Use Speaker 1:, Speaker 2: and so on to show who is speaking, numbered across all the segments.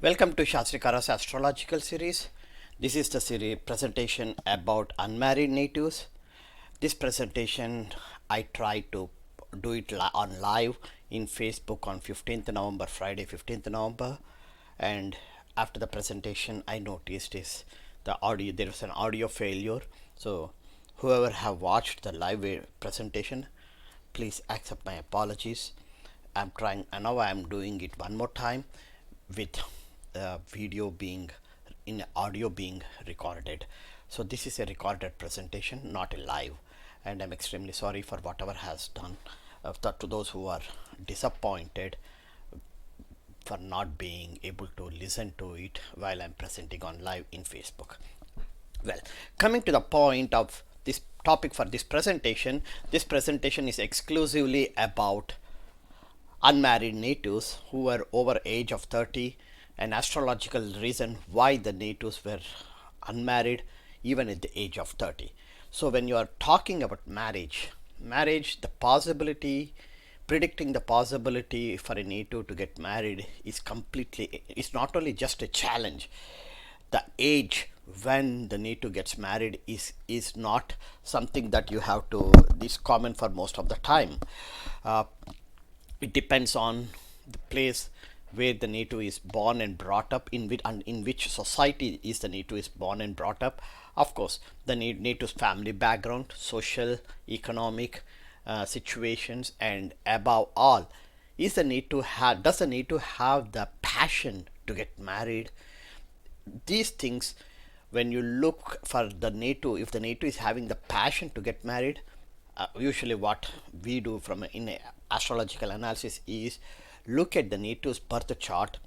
Speaker 1: Welcome to Sastry Karra's astrological series. This is the series presentation about unmarried natives. This presentation I try to do it on live in Facebook on 15th November, Friday 15th November, and after the presentation I noticed is the audio there was an audio failure. So whoever have watched the live presentation, please accept my apologies. I'm trying, and now I'm doing it one more time with video being in audio being recorded. So this is a recorded presentation, not a live, and I'm extremely sorry for whatever has done to those who are disappointed for not being able to listen to it while I'm presenting on live in Facebook. Well, coming to the point of this topic for this presentation is exclusively about unmarried natives who were over age of 30, an astrological reason why the natives were unmarried even at the age of 30. So when you are talking about marriage, the possibility, predicting the possibility for a native to get married is not only just a challenge. The age when the native gets married is not something that you have to is common for most of the time. It depends on the place where the native is born and brought up, in which society is the native is born and brought up. Of course, the native's family background, social, economic situations, and above all, does the native have the passion to get married? These things, when you look for the native, if the native is having the passion to get married, usually what we do from in a astrological analysis is look at the native's birth chart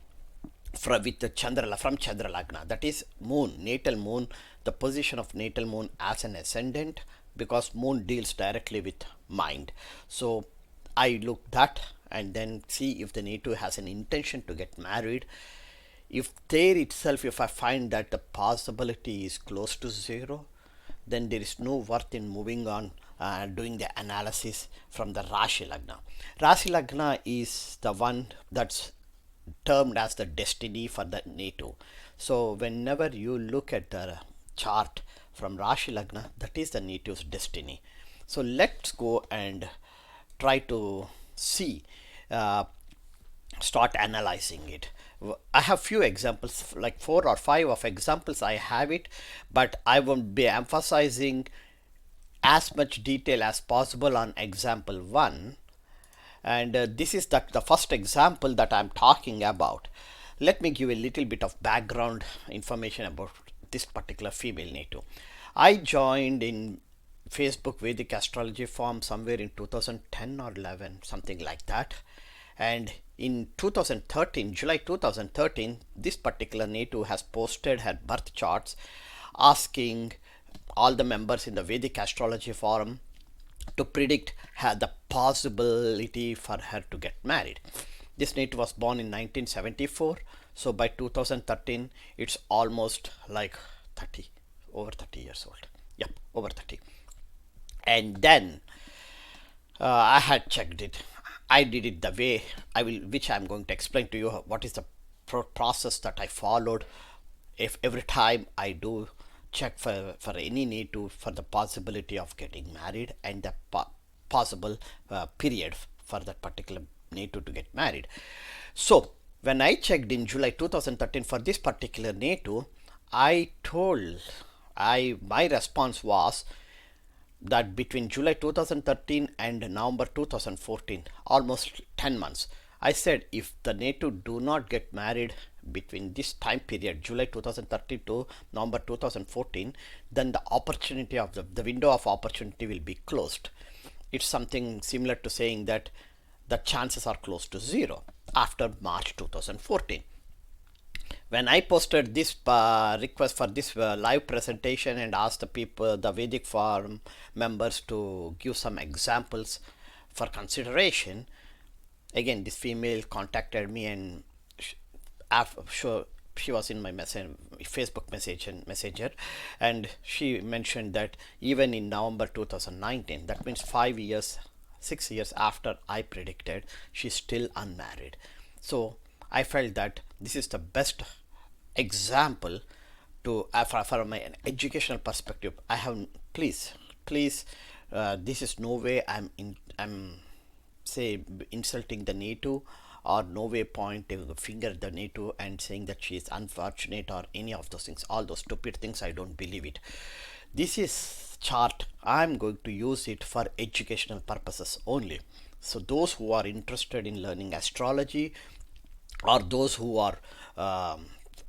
Speaker 1: from Chandra Lagna, that is moon, natal moon, the position of natal moon as an ascendant, because moon deals directly with mind. So I look that and then see if the native has an intention to get married. If I find that the possibility is close to zero, then there is no worth in moving on doing the analysis from the Rashi Lagna. Rashi Lagna is the one that's termed as the destiny for the native. So whenever you look at the chart from Rashi Lagna, that is the native's destiny. So let's go and try to see, start analyzing it. I have few examples, like 4 or 5 of examples I have it, but I won't be emphasizing as much detail as possible on example 1. And this is the first example that I'm talking about. Let me give a little bit of background information about this particular female native. I joined in Facebook Vedic astrology forum somewhere in 2010 or 11, something like that. And in 2013, July 2013, this particular native has posted her birth charts, asking all the members in the Vedic astrology forum to predict the possibility for her to get married. This native was born in 1974, so by 2013 it's almost like 30, over 30 years old. Yep, over 30. And then I had checked it. I did it the way which I'm going to explain to you what is the process that I followed. If every time I do check for any native for the possibility of getting married and the possible period for that particular native to get married. So when I checked in July 2013 for this particular native, my response was that between July 2013 and November 2014, almost 10 months, I said if the native do not get married between this time period, July 2013 to November 2014, then the opportunity of the window of opportunity will be closed. It's something similar to saying that the chances are close to zero after March 2014. When I posted this request for this live presentation and asked the Vedic forum members to give some examples for consideration, again this female contacted me, and she was in my Facebook messenger, and she mentioned that even in November 2019, that means 6 years after I predicted, she's still unmarried. So I felt that this is the best example to from an educational perspective. I have please this is no way I'm say insulting the native, or no way pointing the finger at the native and saying that she is unfortunate or any of those things, all those stupid things. I don't believe it. This is chart, I'm going to use it for educational purposes only. So those who are interested in learning astrology, or those who are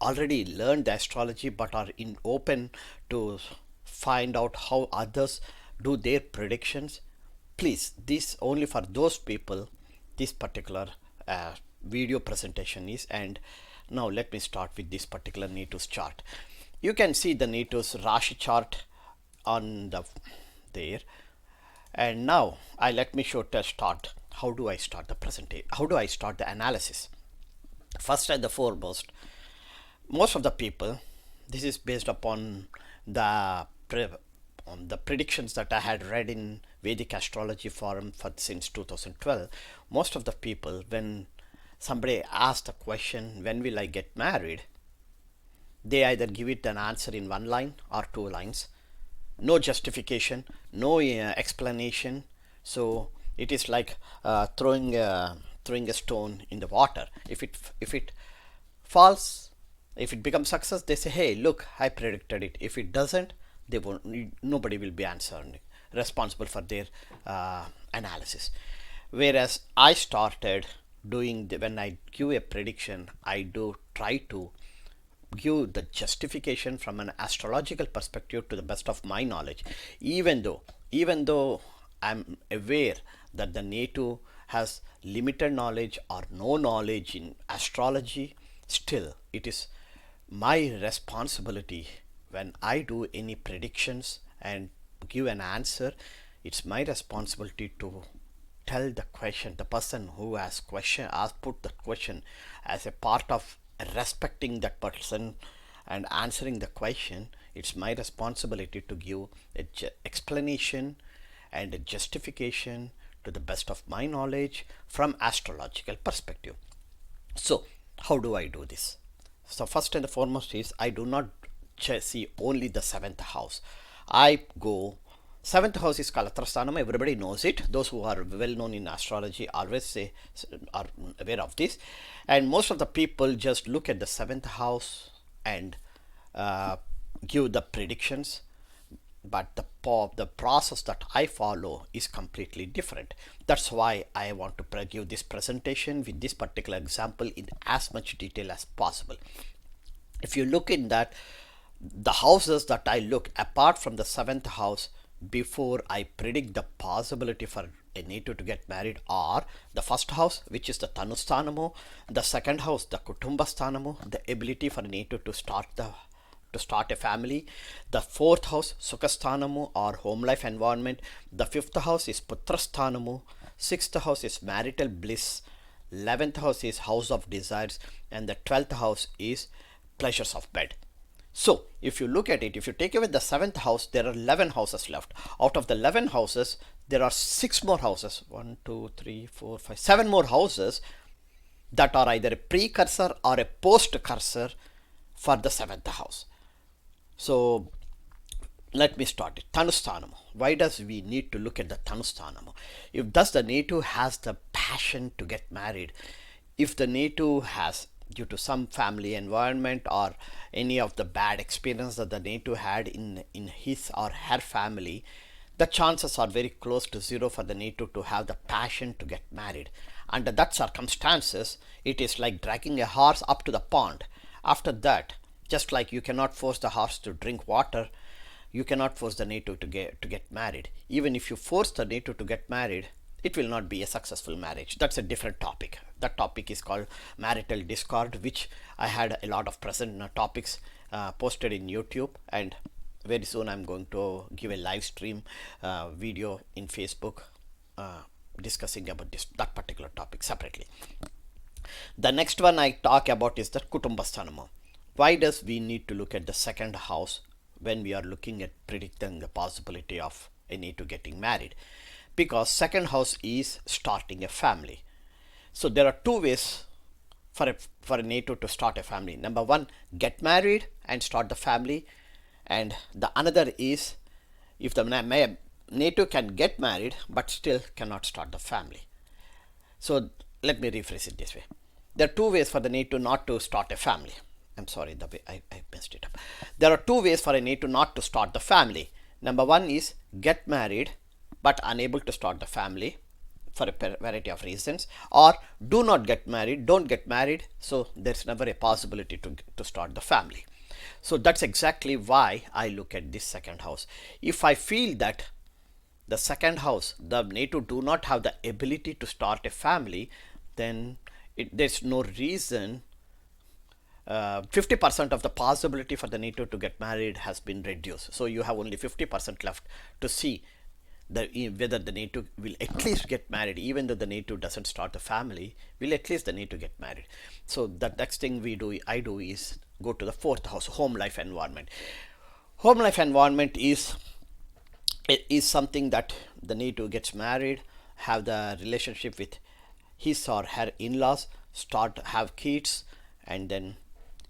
Speaker 1: already learned the astrology but are in open to find out how others do their predictions, please, this only for those people this particular video presentation is. And now let me start with this particular natives chart. You can see the natives Rashi chart on the there. And now I let me show to start. How do I start the presentation? How do I start the analysis? First and the foremost, most of the people, this is based upon the on the predictions that I had read in Vedic Astrology Forum for since 2012. Most of the people, when somebody asks the question, when will I get married, they either give it an answer in one line or two lines, no justification, no explanation. So it is like throwing a stone in the water. If it falls, if it becomes success, they say, hey, look, I predicted it. If it doesn't, they won't, nobody will be answering responsible for their analysis. Whereas I started doing when I give a prediction, I do try to give the justification from an astrological perspective to the best of my knowledge. Even though I'm aware that the native has limited knowledge or no knowledge in astrology, still it is my responsibility when I do any predictions and give an answer. It's my responsibility to tell the question, the person who has put the question, as a part of respecting that person and answering the question. It's my responsibility to give an explanation and a justification to the best of my knowledge from astrological perspective. So how do I do this? So first and foremost is, I do not see only the seventh house. I go, seventh house is Kalatrastanam, everybody knows it. Those who are well known in astrology always say, are aware of this. And most of the people just look at the seventh house and give the predictions. But the process that I follow is completely different. That's why I want to give this presentation with this particular example in as much detail as possible. If you look in that, the houses that I look, apart from the seventh house, before I predict the possibility for a native to get married, are the first house, which is the Tanusthanamo, the second house, the Kutumbasthanamo, the ability for a native to start a family, the fourth house, Sukhasthanamu, or home life environment, the fifth house is Putrasthanamu, sixth house is marital bliss, 11th house is house of desires, and the 12th house is pleasures of bed. So if you look at it, if you take away the seventh house, there are 11 houses left. Out of the 11 houses, there are 6 more houses, 1 2 3 4 5 7 more houses that are either a precursor or a post cursor for the seventh house. So let me start it. Tanusthanam. Why does we need to look at the Tanusthanam? If thus the native has the passion to get married, if the native has, due to some family environment or any of the bad experience that the native had in his or her family, the chances are very close to zero for the native to have the passion to get married. Under that circumstances, it is like dragging a horse up to the pond. After that, just like you cannot force the horse to drink water, you cannot force the native to get married. Even if you force the native to get married, it will not be a successful marriage. That's a different topic. That topic is called marital discord, which I had a lot of present topics posted in YouTube, and very soon I'm going to give a live stream video in Facebook discussing about that particular topic separately. The next one I talk about is the Kutumbasthanama. Why does we need to look at the second house when we are looking at predicting the possibility of a native getting married? Because second house is starting a family. So there are two ways for a native to start a family. Number one, get married and start the family, and the another is if the native can get married but still cannot start the family. So let me rephrase it this way. There are two ways for the native not to start a family. I'm sorry, the way I messed it up. There are two ways for a native not to start the family. Number one is get married but unable to start the family for a variety of reasons, or do not get married, don't get married, so there's never a possibility to start the family. So that's exactly why I look at this second house. If I feel that the second house, the native do not have the ability to start a family, then there's no reason. 50% of the possibility for the native to get married has been reduced. So you have only 50% left to see whether the native will at least get married. Even though the native doesn't start a family, will at least the native get married. So the next thing I do is go to the fourth house, home life environment. Home life environment is something that the native gets married, have the relationship with his or her in-laws, start have kids, and then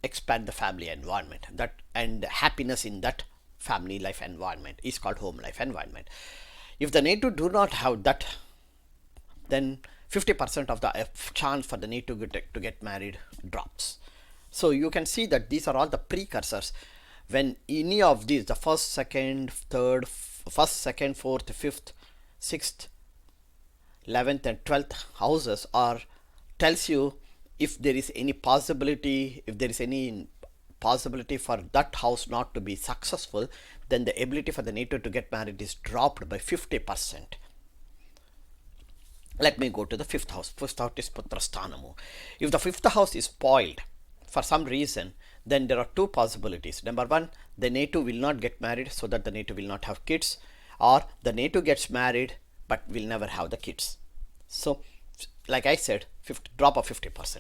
Speaker 1: expand the family environment. That and happiness in that family life environment is called home life environment. If the native do not have that, then 50% of the chance for the native to get married drops. So you can see that these are all the precursors. When any of these, the first, second, fourth, fifth, sixth, 11th and 12th houses are tells you if there is any possibility, for that house not to be successful, then the ability for the native to get married is dropped by 50%. Let me go to the fifth house. Fifth house is Putrasthanamu. If the fifth house is spoiled for some reason, then there are two possibilities. Number one, the native will not get married, so that the native will not have kids, or the native gets married but will never have the kids. So like I said, drop of 50%.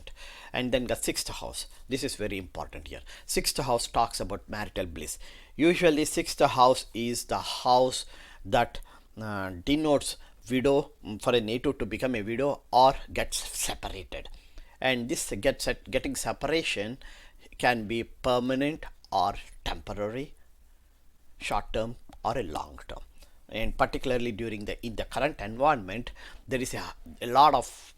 Speaker 1: And then the sixth house, this is very important here. Sixth house talks about marital bliss. Usually sixth house is the house that denotes widow, for a native to become a widow or gets separated. And this getting separation can be permanent or temporary, short term or a long term. And particularly in the current environment, there is a lot of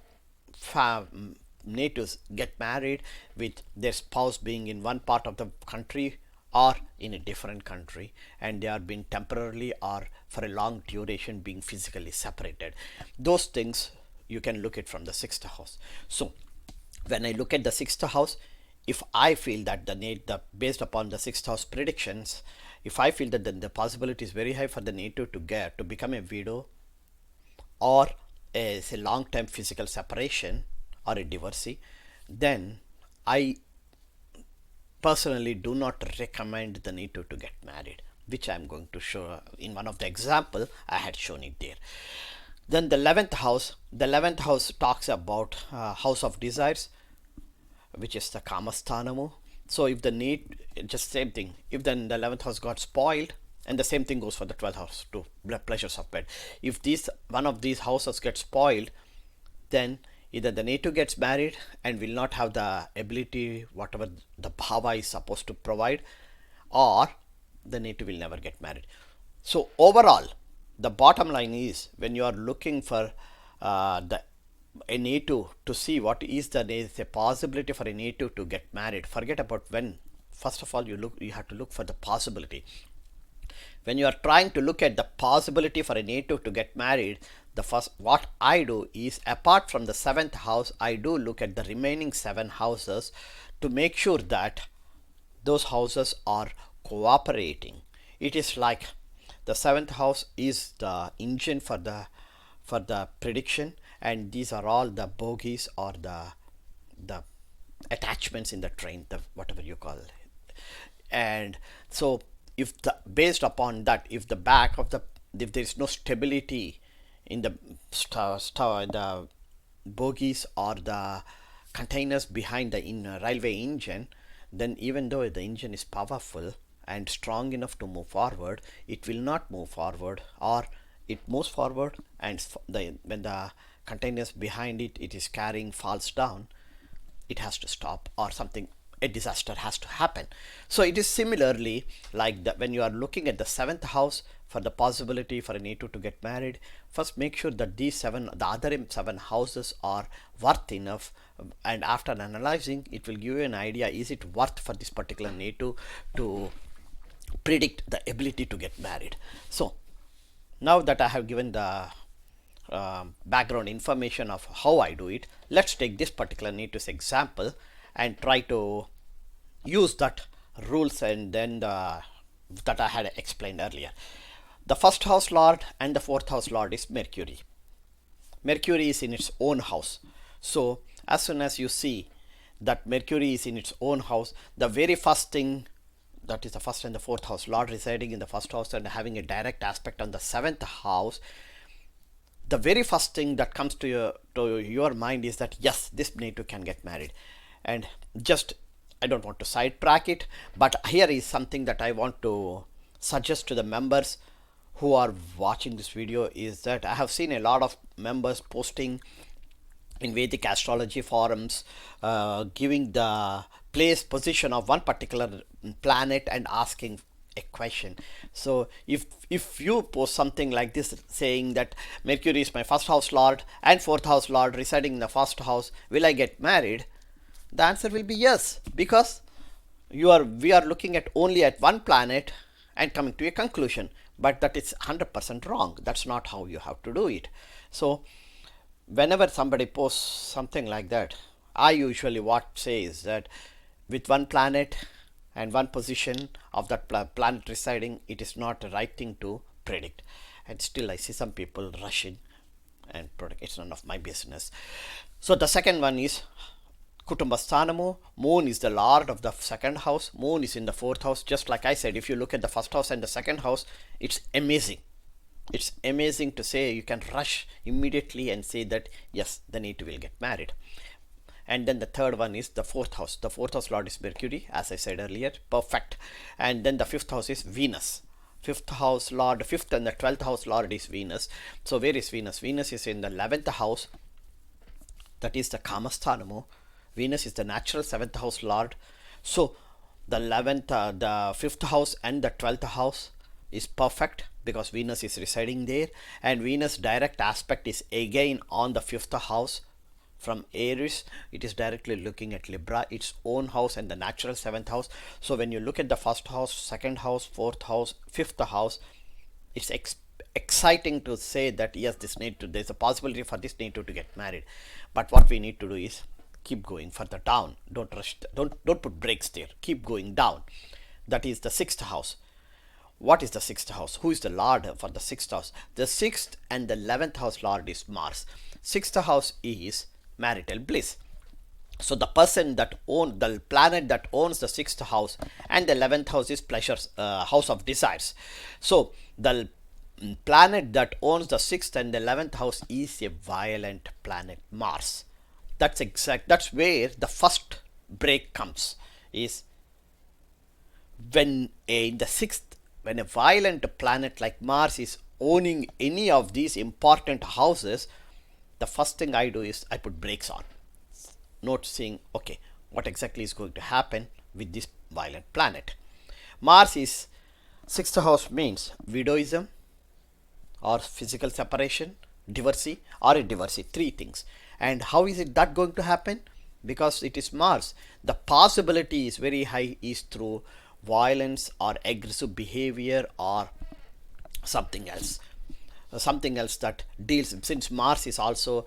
Speaker 1: natives get married with their spouse being in one part of the country or in a different country, and they are being temporarily or for a long duration being physically separated. Those things you can look at from the sixth house. So when I look at the sixth house, if I feel that based upon the sixth house predictions, if I feel that the possibility is very high for the native to become a widow, or a long-term physical separation or a divorcee, then I personally do not recommend the native to get married, which I am going to show in one of the example. I had shown it there. Then the 11th house talks about house of desires, which is the Kamastanamu. So if the just same thing, if then the 11th house got spoiled, and the same thing goes for the 12th house too, pleasures of bed. If one of these houses gets spoiled, then either the native gets married and will not have the ability, whatever the bhava is supposed to provide, or the native will never get married. So overall, the bottom line is, when you are looking for a native to see what is the possibility for a native to get married, forget about when. First of all, you have to look for the possibility. When you are trying to look at the possibility for a native to get married, what I do is, apart from the 7th house, I do look at the remaining 7 houses to make sure that those houses are cooperating. It is like the 7th house is the engine for the prediction, and these are all the bogies or the attachments in the train, whatever you call it. And so based upon that, if there is no stability in the bogies or the containers behind the railway engine, then even though the engine is powerful and strong enough to move forward, it will not move forward, or it moves forward and when the containers behind it is carrying falls down, it has to stop, or something, a disaster has to happen. So it is similarly like that when you are looking at the seventh house for the possibility for a native to get married. First make sure that the other seven houses are worth enough, and after analyzing it will give you an idea, is it worth for this particular native to predict the ability to get married. So now that I have given the background information of how I do it, let's take this particular natives example and try to use that rules and then that I had explained earlier. The first house lord and the fourth house lord is Mercury. Mercury is in its own house. So as soon as you see that Mercury is in its own house, the very first thing, that is the first and the fourth house lord residing in the first house and having a direct aspect on the seventh house, the very first thing that comes to your mind is that yes, this native can get married. And just, I don't want to sidetrack it, but here is something that I want to suggest to the members who are watching this video, is that I have seen a lot of members posting in Vedic astrology forums, giving the place position of one particular planet and asking a question. So if you post something like this saying that Mercury is my first house lord and fourth house lord residing in the first house, will I get married? The answer will be yes, because we are looking at only at one planet and coming to a conclusion, but that is 100% wrong. That's not how you have to do it. So whenever somebody posts something like that, I usually what say is that with one planet and one position of that planet residing, it is not the right thing to predict. And still I see some people rushing and predict. It's none of my business. So the second one is Kutumbasthanamu. Moon is the lord of the second house. Moon is in the fourth house. Just like I said, if you look at the first house and the second house, it's amazing. It's amazing to say you can rush immediately and say that yes, the native will get married. And then the third one is the fourth house. The fourth house lord is Mercury, as I said earlier, perfect. And then the fifth house is Venus. Fifth house lord, fifth and the 12th house lord is Venus. So where is Venus? Venus is in the 11th house, that is the Kamasthanamo. Venus is the natural 7th house lord. So the 11th, the 5th house and the 12th house is perfect because Venus is residing there, and Venus direct aspect is again on the 5th house from Aries. It is directly looking at Libra, its own house, and the natural 7th house. So when you look at the first house, second house, fourth house, 5th house, it's exciting to say that yes, there's a possibility for this native to get married. But what we need to do is keep going further down. Don't rush, don't put brakes there. Keep going down. That is the 6th house. What is the 6th house? Who is the lord for the 6th house? The 6th and the 11th house lord is Mars. 6th house is marital bliss. So the person that owns, the planet that owns the 6th house and the 11th house is pleasures, house of desires. So the planet that owns the 6th and the 11th house is a violent planet, Mars. That's where the first break comes, is when in the 6th, when a violent planet like Mars is owning any of these important houses, the first thing I do is I put brakes on. Not saying, okay, what exactly is going to happen with this violent planet. Mars is 6th house means widowism or physical separation, divorcee or a divorcee, three things. And how is it that going to happen? Because it is Mars. The possibility is very high is through violence or aggressive behavior or something else. Something else that deals, since Mars is also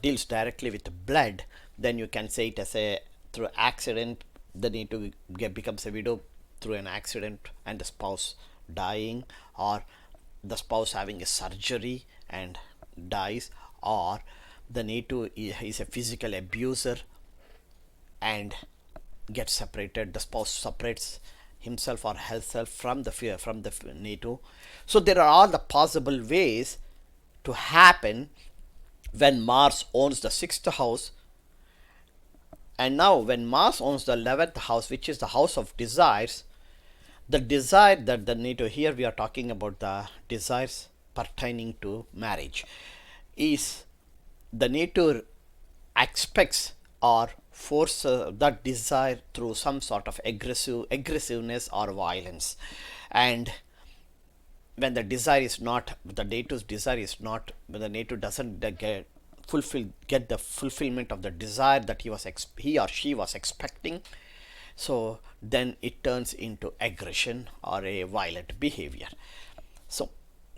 Speaker 1: deals directly with blood, then you can say it as a through accident, the need to becomes a widow through an accident and the spouse dying, or the spouse having a surgery and dies, or the native is a physical abuser and gets separated, the spouse separates himself or herself from the native. So there are all the possible ways to happen when Mars owns the 6th house. And now when Mars owns the 11th house, which is the house of desires, the desire that the native, here we are talking about the desires pertaining to marriage, is the native expects or force that desire through some sort of aggressiveness or violence. And when the native's desire is not, when the native doesn't get the fulfillment of the desire that he or she was expecting, so then it turns into aggression or a violent behavior. So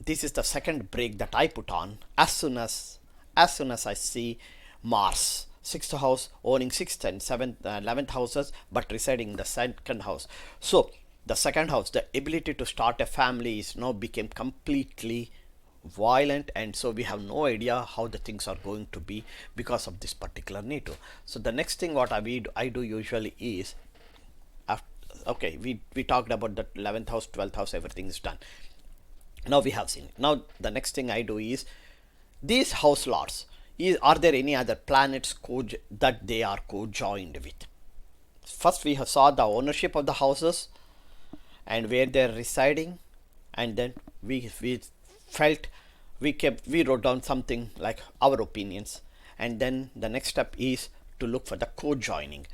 Speaker 1: this is the second break that I put on as soon as I see Mars, sixth house owning sixth and seventh, 11th houses, but residing in the second house. So the second house, the ability to start a family, is now became completely violent, and so we have no idea how the things are going to be because of this particular native. So the next thing what I do usually is, after, okay, we talked about the 11th house, 12th house, everything is done. Now we have seen. Now the next thing I do is, these house lords, are there any other planets that they are co-joined with? First we have saw the ownership of the houses and where they're residing, and then we felt, we wrote down something like our opinions, and then the next step is to look for the co-joining.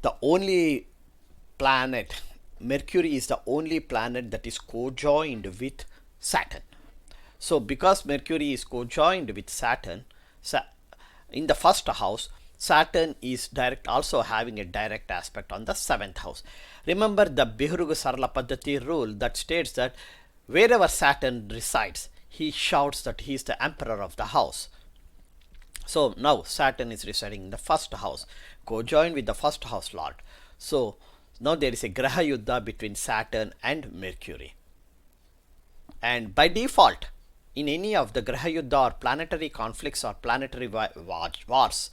Speaker 1: The only planet, Mercury is the only planet that is co-joined with Saturn. So because Mercury is co-joined with Saturn, in the first house, Saturn is also having a direct aspect on the 7th house. Remember the Bihuruga Sarla Paddhati rule that states that wherever Saturn resides, he shouts that he is the emperor of the house. So now Saturn is residing in the first house, co-joined with the first house lord. So now there is a Graha Yuddha between Saturn and Mercury. And by default, in any of the Graha Yuddha or planetary conflicts or planetary wars,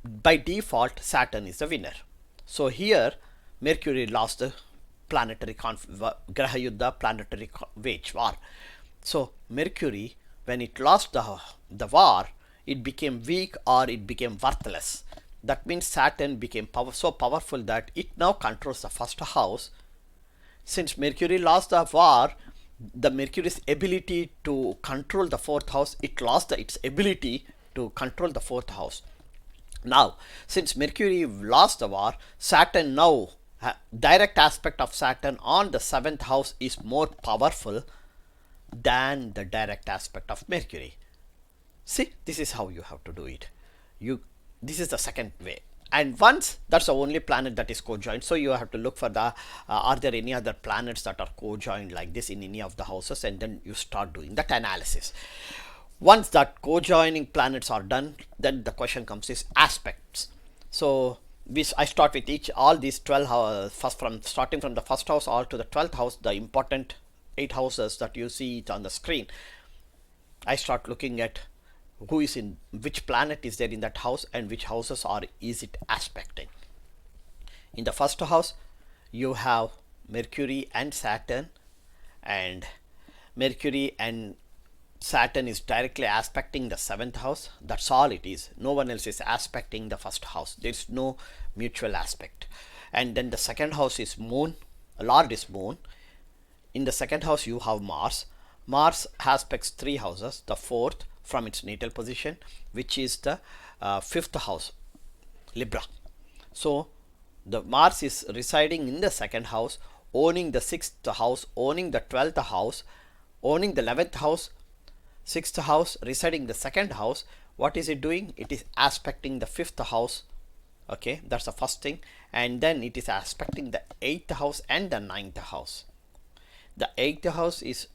Speaker 1: by default Saturn is the winner. So here Mercury lost the planetary Graha Yuddha, planetary wage war. So Mercury, when it lost the war, it became weak or it became worthless. That means Saturn became so powerful that it now controls the first house. Since Mercury lost the war, the Mercury's ability to control the fourth house, it lost its ability to control the fourth house. Now, since Mercury lost the war, Saturn now, direct aspect of Saturn on the 7th house is more powerful than the direct aspect of Mercury. See, this is how you have to do it. This is the second way. And once, that's the only planet that is co-joined. So you have to look for are there any other planets that are co-joined like this in any of the houses, and then you start doing that analysis. Once that co-joining planets are done, then the question comes is aspects. So I start with all these 12 starting from the first house all to the 12th house, the important 8 houses that you see it on the screen. I start looking at who is in which planet is there in that house and which houses is it aspecting. In the first house you have Mercury and Saturn, and Mercury and Saturn is directly aspecting the 7th house. That's all it is. No one else is aspecting the first house. There is no mutual aspect. And then the second house is Moon. Lord is Moon. In the second house you have Mars. Mars aspects 3 houses. The fourth from its natal position, which is the 5th house, Libra. So the Mars is residing in the second house, owning the 6th house, owning the 12th house, owning the 11th house, 6th house, residing in the second house. What is it doing? It is aspecting the 5th house. Okay, that's the first thing. And then it is aspecting the 8th house and the 9th house. The 8th house is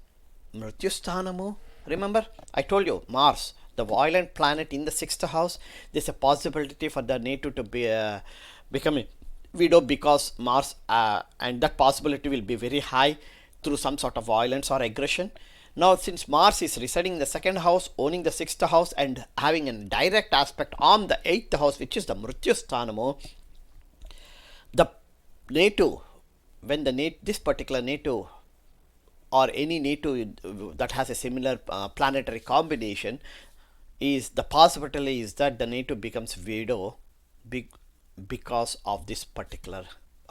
Speaker 1: Mrityusthanamu. Remember, I told you, Mars, the violent planet in the 6th house. There's a possibility for the native to become a widow because Mars, and that possibility will be very high through some sort of violence or aggression. Now, since Mars is residing in the second house, owning the 6th house, and having a direct aspect on the 8th house, which is the Mrityusthanamu, the native, when this particular native or any native that has a similar planetary combination, is the possibility is that the native becomes widow because of this particular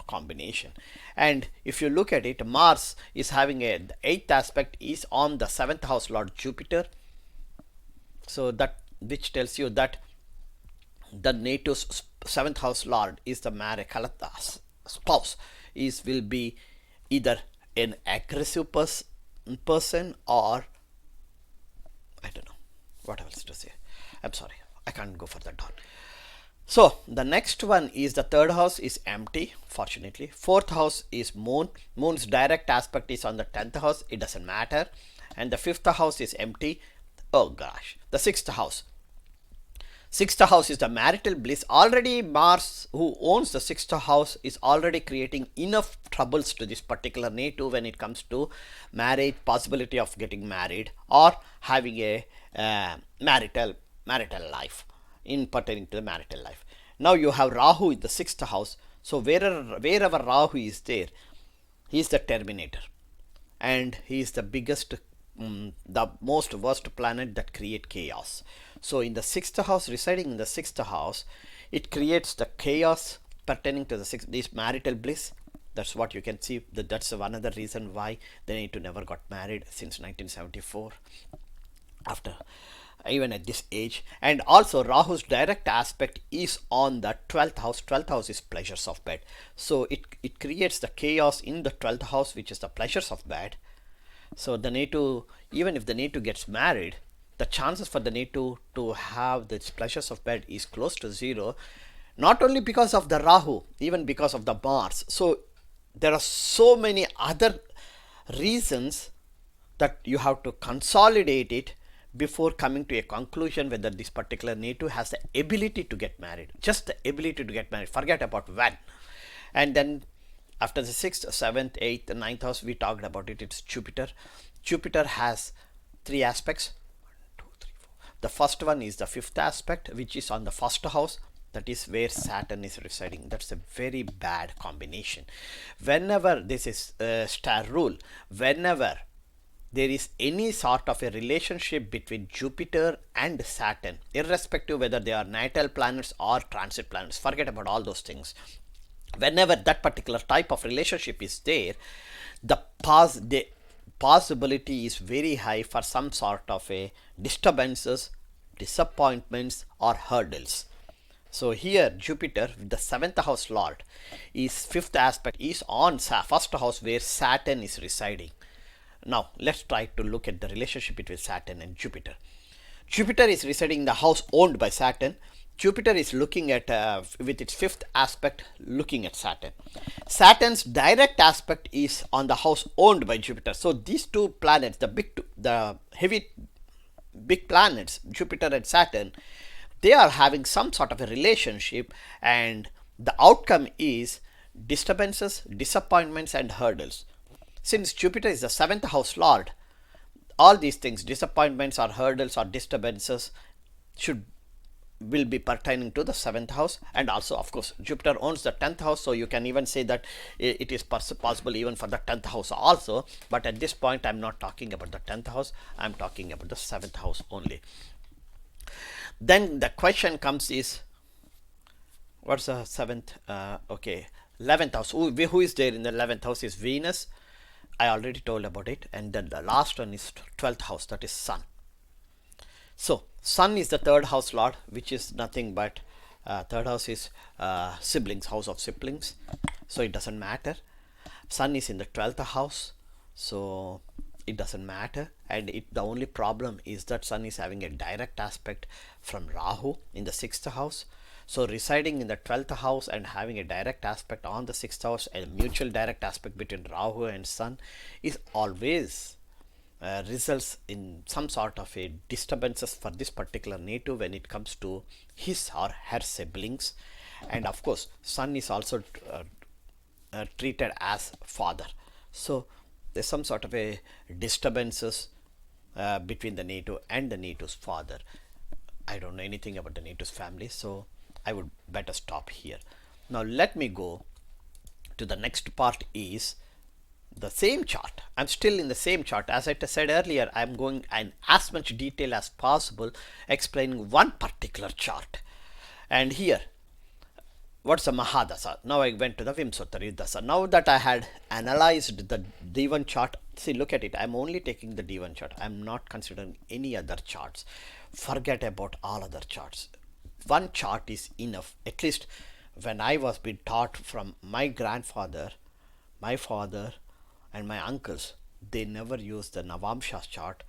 Speaker 1: combination. And if you look at it, Mars is having the 8th aspect is on the 7th house lord Jupiter. So that, which tells you that the native's seventh house lord is the married spouse will be either an aggressive person, or I don't know what else to say. I'm sorry, I can't go further down. So the next one is the third house is empty, fortunately. Fourth house is moon. Moon's direct aspect is on the 10th house, it doesn't matter. And the fifth house is empty. Oh gosh, the sixth house. Sixth house is the marital bliss. Already Mars, who owns the sixth house, is already creating enough troubles to this particular native when it comes to marriage, possibility of getting married, or having a marital life, in pertaining to the marital life. Now you have Rahu in the sixth house. So wherever Rahu is there, he is the terminator, and he is the biggest, the most worst planet that create chaos. So in the sixth house, residing in the sixth house, it creates the chaos pertaining to the this marital bliss. That's what you can see. That's another reason why the native never got married since 1974. After, even at this age. And also Rahu's direct aspect is on the 12th house. 12th house is pleasures of bed. So it creates the chaos in the 12th house, which is the pleasures of bed. So the native, even if the native gets married, the chances for the native to have the pleasures of bed is close to zero, not only because of the Rahu, even because of the Mars. So there are so many other reasons that you have to consolidate it before coming to a conclusion whether this particular native has the ability to get married. Just the ability to get married, forget about when. And then after the 6th, 7th, 8th, 9th house, we talked about it. It's Jupiter. Jupiter has three aspects. 1, 2, 3, 4. The first one is the fifth aspect, which is on the first house. That is where Saturn is residing. That's a very bad combination. Whenever this is star rule, whenever there is any sort of a relationship between Jupiter and Saturn, irrespective whether they are natal planets or transit planets, forget about all those things. Whenever that particular type of relationship is there, the possibility is very high for some sort of a disturbances, disappointments, or hurdles. So here Jupiter, the 7th house lord, is fifth aspect is on first house where Saturn is residing. Now let's try to look at the relationship between Saturn and Jupiter. Jupiter is residing in the house owned by Saturn. Jupiter is looking at, with its fifth aspect, looking at Saturn. Saturn's direct aspect is on the house owned by Jupiter. So these two planets, the big planets, Jupiter and Saturn, they are having some sort of a relationship, and the outcome is disturbances, disappointments, and hurdles. Since Jupiter is the 7th house lord, all these things, disappointments or hurdles or disturbances, will be pertaining to the 7th house. And also, of course, Jupiter owns the 10th house, so you can even say that it is possible even for the 10th house also. But at this point, I'm not talking about the 10th house, I'm talking about the 7th house only. Then the question comes is, what's the 7th? Okay, 11th house. Who is there in the 11th house is Venus. I already told about it. And then the last one is 12th house, that is Sun. So Sun is the third house lord, which is nothing but third house is siblings, house of siblings. So it doesn't matter. Sun is in the 12th house, so it doesn't matter. And the only problem is that Sun is having a direct aspect from Rahu in the 6th house. So residing in the 12th house and having a direct aspect on the 6th house, a mutual direct aspect between Rahu and Sun, is always results in some sort of a disturbances for this particular native when it comes to his or her siblings. And of course, Sun is also treated as father. So there's some sort of a disturbances between the native and the native's father. I don't know anything about the native's family, so I would better stop here. Now let me go to the next part, is the same chart. I'm still in the same chart. As I said earlier, I'm going in as much detail as possible explaining one particular chart. And here, what's the Mahadasa? Now I went to the Vimsottari Dasa. Now that I had analyzed the D1 chart, see, look at it. I'm only taking the D1 chart. I'm not considering any other charts. Forget about all other charts. one chart is enough. At least when I was being taught from my grandfather, my father, and my uncles, they never use the Navamsha chart.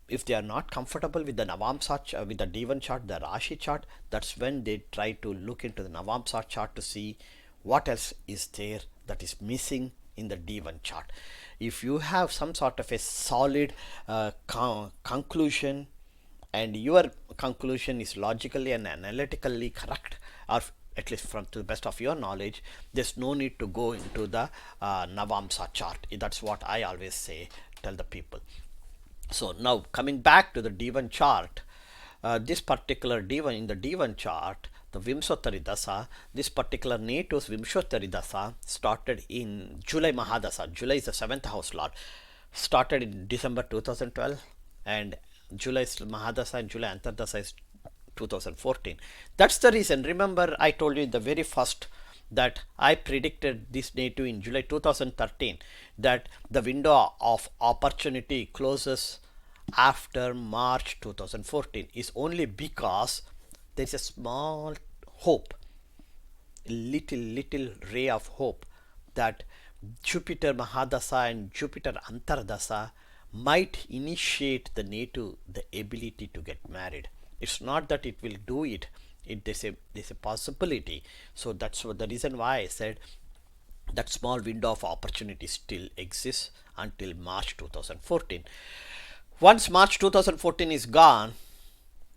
Speaker 1: If they are not comfortable with the Navamsa with the Divan chart, the Rashi chart, that's when they try to look into the Navamsa chart to see what else is there that is missing in the Divan chart. If you have some sort of a solid conclusion, and your conclusion is logically and analytically correct, or at least from to the best of your knowledge, there's no need to go into the Navamsa chart. That's what I always say, tell the people. So now coming back to the Divan chart, this particular Divan, in the Divan chart, the Vimshottari Dasa, this particular Natives Vimshottari Dasa started in July Mahadasa. July is the 7th house lord. Started in December 2012, and July is Mahadasa and July Antardasa is 2014. That's the reason. Remember, I told you in the very first that I predicted this native in July 2013 that the window of opportunity closes after March 2014 is only because there is a small hope, little ray of hope that Jupiter Mahadasa and Jupiter Antardasa might initiate the native the ability to get married. It's not that it will do it. There's a possibility. So that's what the reason why I said that small window of opportunity still exists until March 2014. Once March 2014 is gone,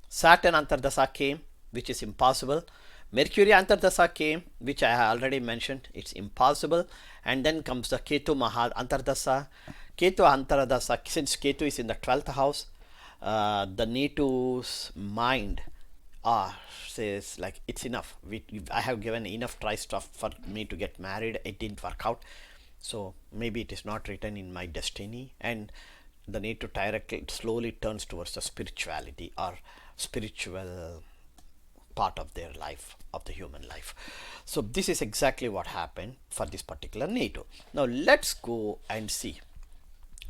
Speaker 1: Saturn Antardasa came, which is impossible. Mercury Antardasa came, which I have already mentioned, it's impossible. And then comes the Ketu Antardasa. Ketu Antardasa, since Ketu is in the 12th house, the native's mind says like it's enough. I have given enough try stuff for me to get married. It didn't work out, so maybe it is not written in my destiny. And the native directly slowly turns towards the spirituality or spiritual part of their life, of the human life. So this is exactly what happened for this particular native. Now let's go and see.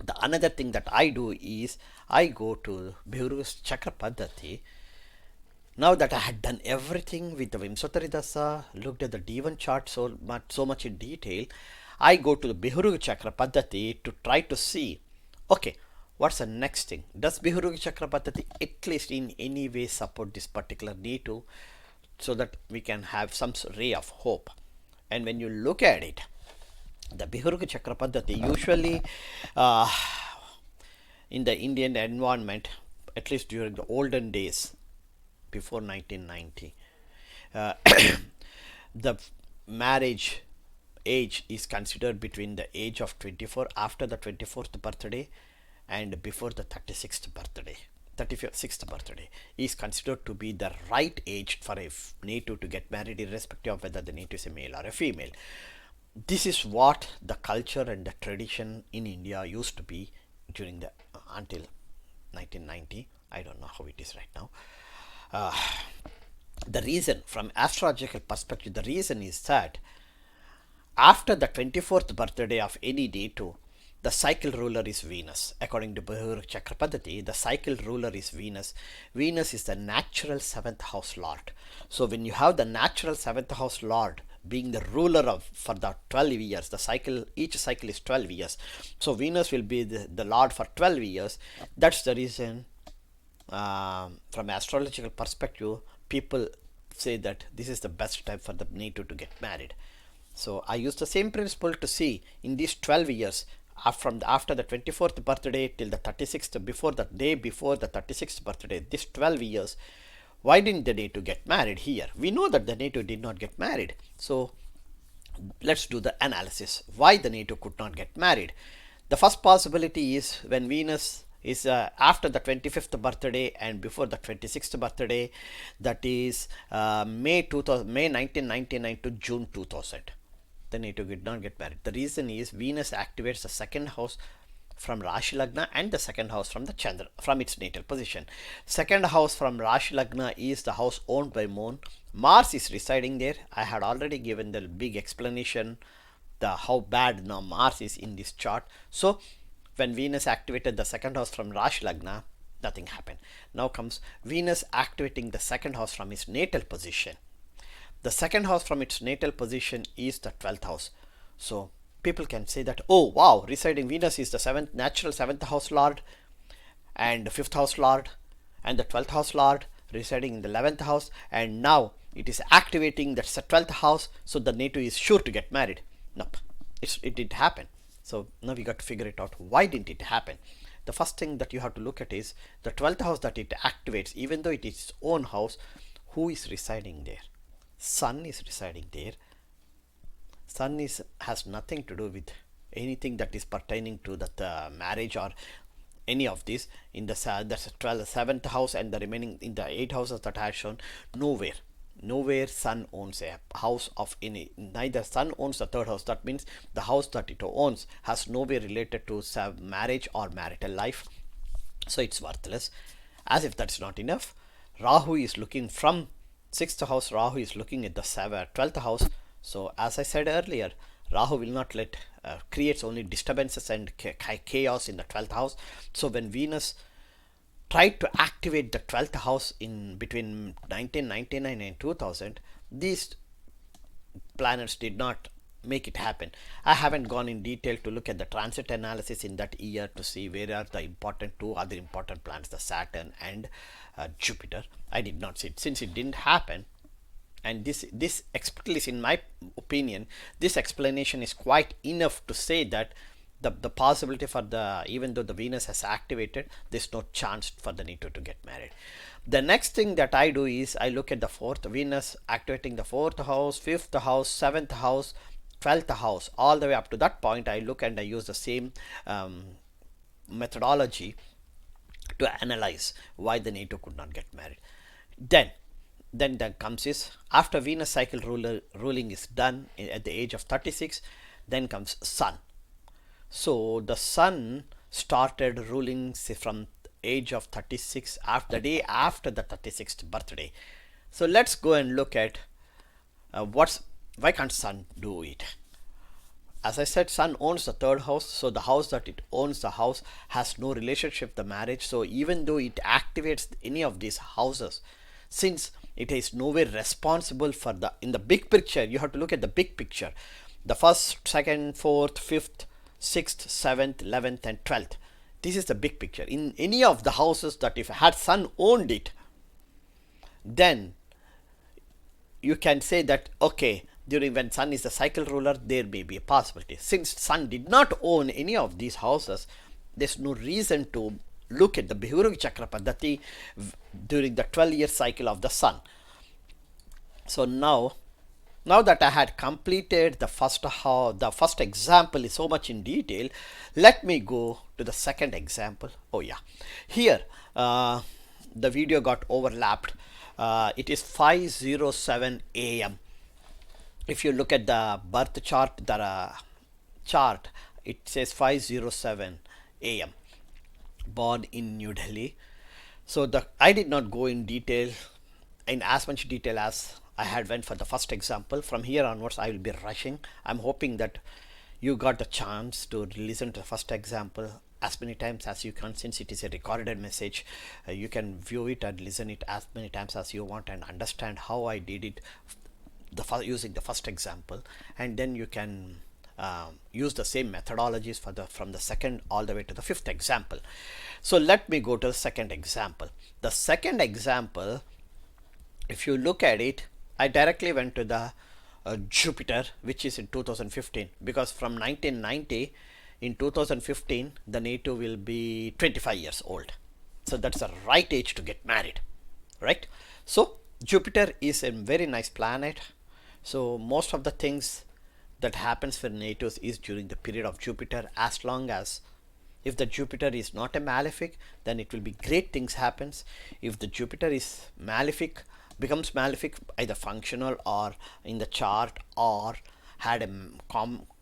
Speaker 1: The another thing that I do is I go to Bhiru's Chakra Paddhati. Now that I had done everything with the Vimshottari Dasa, looked at the Divan chart so much in detail, I go to the Bihuru Chakra Paddhati to try to see, okay, what's the next thing? Does Bihuru Chakra Paddhati at least in any way support this particular native so that we can have some ray of hope? And when you look at it, the Bihuru Chakra Paddhati usually in the Indian environment, at least during the olden days, before 1990, the marriage age is considered between the age of 24 after the 24th birthday and before the 36th birthday is considered to be the right age for a native to get married, irrespective of whether the native is a male or a female. This is what the culture and the tradition in India used to be during the until 1990. I don't know how it is right now. The reason, from astrological perspective, the reason is that after the 24th birthday of any native, the cycle ruler is Venus. According to Bihur Chakra Paddhati, the cycle ruler is Venus. Venus is the natural 7th house lord. So when you have the natural 7th house lord being the ruler of for the 12 years, the cycle, each cycle is 12 years. So Venus will be the lord for 12 years. That's the reason from astrological perspective, people say that this is the best time for the native to get married. So I use the same principle to see in these 12 years, after the 24th birthday till the 36th, before the day before the 36th birthday, this 12 years, why didn't the native get married here? We know that the native did not get married. So let's do the analysis. Why the native could not get married? The first possibility is when Venus is after the 25th birthday and before the 26th birthday, that is May 1999 to June 2000. The native did not get married. The reason is Venus activates the second house from Rashi Lagna and the second house from the Chandra, from its natal position. Second house from Rashi Lagna is the house owned by Moon. Mars is residing there. I had already given the big explanation how bad now Mars is in this chart. So when Venus activated the second house from Rashi Lagna, Nothing happened. Now comes Venus activating the second house from its natal position. The second house from its natal position is the 12th house. So people can say that, oh wow, residing Venus is the seventh natural 7th house lord and 5th house lord and the 12th house lord residing in the 11th house, and now it is activating the 12th house, so the native is sure to get married. Nope, it didn't happen. So now we got to figure it out. Why didn't it happen? The first thing that you have to look at is the 12th house that it activates, even though it is its own house, who is residing there? Sun is residing there. Sun has nothing to do with anything that is pertaining to the marriage or any of this. In the that's 7th house and the remaining in the 8 houses that I have shown, nowhere Sun owns a house of any. Neither Sun owns the 3rd house. That means the house that it owns has nowhere related to marriage or marital life, so it's worthless. As if that's not enough, Rahu is looking from 6th house. Rahu is looking at the 12th house. So as I said earlier, Rahu will not let creates only disturbances and chaos in the 12th house. So when Venus tried to activate the 12th house in between 1999 and 2000, these planets did not make it happen. I haven't gone in detail to look at the transit analysis in that year to see where are the important two other important planets, the Saturn and Jupiter. I did not see it since it didn't happen. And this at least in my opinion, this explanation is quite enough to say that the possibility for the, even though the Venus has activated, there's no chance for the native to get married. The next thing that I do is I look at the 4th, Venus activating the 4th house, 5th house, 7th house, 12th house, all the way up to that point. I look and I use the same methodology to analyze why the native could not get married. Then comes is, after Venus cycle ruling is done at the age of 36, then comes Sun. So the Sun started ruling from age of 36, after the day after the 36th birthday. So let's go and look at why can't Sun do it? As I said, Sun owns the 3rd house, so the house that it owns, the house has no relationship to marriage. So even though it activates any of these houses, since it is nowhere responsible for the, in the big picture, you have to look at the big picture, the 1st, 2nd, 4th, 5th, 6th, 7th, 11th and 12th. This is the big picture. In any of the houses that if had Sun owned it, then you can say that okay, during when Sun is the cycle ruler, there may be a possibility. Since Sun did not own any of these houses, there's no reason to look at the Bihurug Chakra Paddhati during the 12-year cycle of the Sun. So now that I had completed the first example is so much in detail, let me go to the second example. Oh yeah, here the video got overlapped. It is 5:07 a.m. If you look at the birth chart, it says 5:07 a.m. born in New Delhi. So I did not go in detail, in as much detail as I had went for the first example. From here onwards I will be rushing. I'm hoping that you got the chance to listen to the first example as many times as you can, since it is a recorded message. You can view it and listen it as many times as you want and understand how I did it using the first example, and then you can use the same methodologies from the second all the way to the 5th example. So let me go to the second example. The second example, if you look at it, I directly went to the Jupiter, which is in 2015, because from 1990 in 2015 the native will be 25 years old. So that's the right age to get married, right? So Jupiter is a very nice planet. So most of the things that happens for natives is during the period of Jupiter. As long as if the Jupiter is not a malefic, then it will be great things happens. If the Jupiter is malefic, becomes malefic either functional or in the chart, or had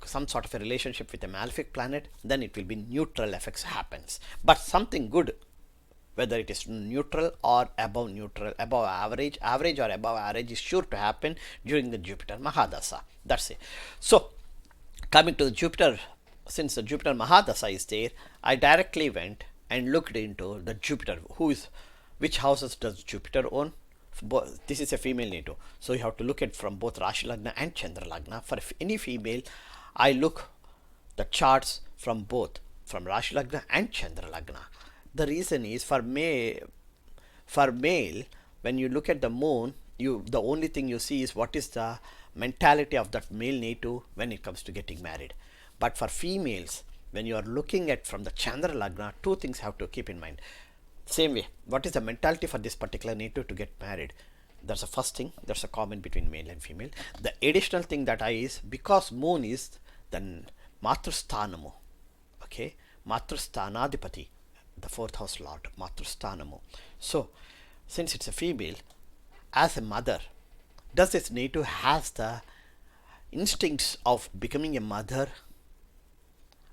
Speaker 1: some sort of a relationship with a malefic planet, then it will be neutral effects happens. But something good, whether it is neutral or above neutral, above average or above average, is sure to happen during the Jupiter Mahadasa. That's it. So coming to the Jupiter, since the Jupiter Mahadasa is there, I directly went and looked into the Jupiter, which houses does Jupiter own. This is a female native, so you have to look at from both Rashi Lagna and Chandra Lagna. For any female, I look the charts from both, from Rashi Lagna and Chandra Lagna. The reason is for male, when you look at the moon, the only thing you see is what is the mentality of that male native when it comes to getting married. But for females, when you are looking at from the Chandra Lagna, two things have to keep in mind. Same way, what is the mentality for this particular native to get married? That's the first thing. That's a common between male and female. The additional thing that I is, because moon is the Matrusthanamu, okay, Matrusthanadipati, the fourth house lord, Matrusthanamu. So since it's a female, as a mother, does this native has the instincts of becoming a mother,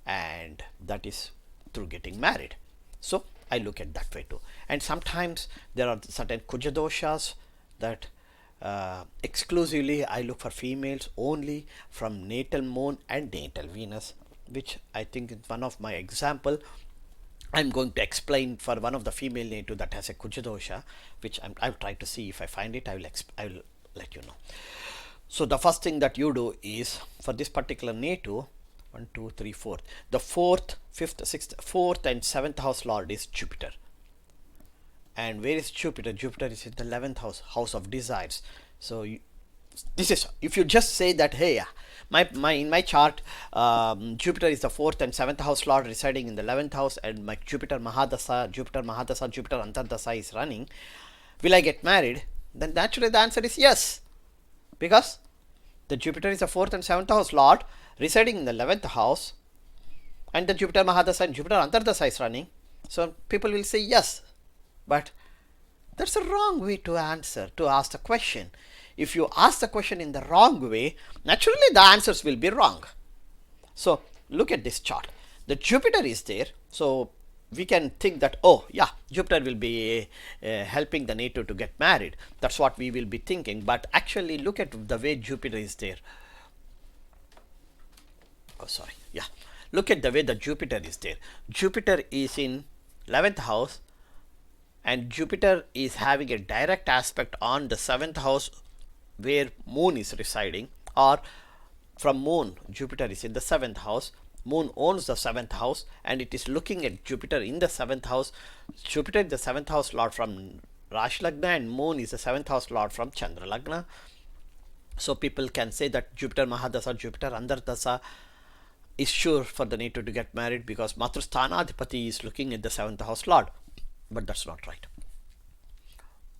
Speaker 1: and that is through getting married. So I look at that way too. And sometimes there are certain kuja doshas that exclusively I look for females only from natal moon and natal Venus, which I think is one of my example. I'm going to explain for one of the female native that has a kuja dosha, which I'll try to see if I find it. I will let you know. So the first thing that you do is for this particular native, 1, 2, 3, 4. The fourth, fifth, sixth, fourth, and seventh house lord is Jupiter. And where is Jupiter? Jupiter is in the 11th house, house of desires. So this is, if you just say that, hey, in my chart, Jupiter is the fourth and seventh house lord residing in the 11th house, and my Jupiter Mahadasa, Jupiter Antardasa is running. Will I get married? Then naturally the answer is yes, because the Jupiter is the fourth and seventh house lord residing in the 11th house, and the Jupiter Mahadasa and Jupiter Antardasa is running. So people will say yes, but that's a wrong way to answer, to ask the question. If you ask the question in the wrong way, naturally the answers will be wrong. So look at this chart. The Jupiter is there, so we can think that, oh yeah, Jupiter will be helping the native to get married. That's what we will be thinking. But actually look at the way Jupiter is there. Oh sorry, yeah. Look at the way the Jupiter is there. Jupiter is in 11th house, and Jupiter is having a direct aspect on the 7th house where moon is residing, or from moon, Jupiter is in the 7th house. Moon owns the 7th house, and it is looking at Jupiter in the 7th house. Jupiter is the 7th house lord from Rashi Lagna, and moon is the 7th house lord from Chandra Lagna. So people can say that Jupiter Mahadasa, Jupiter Antardasa is sure for the native to get married because Matrusthanadipati is looking at the 7th house lord. But that's not right.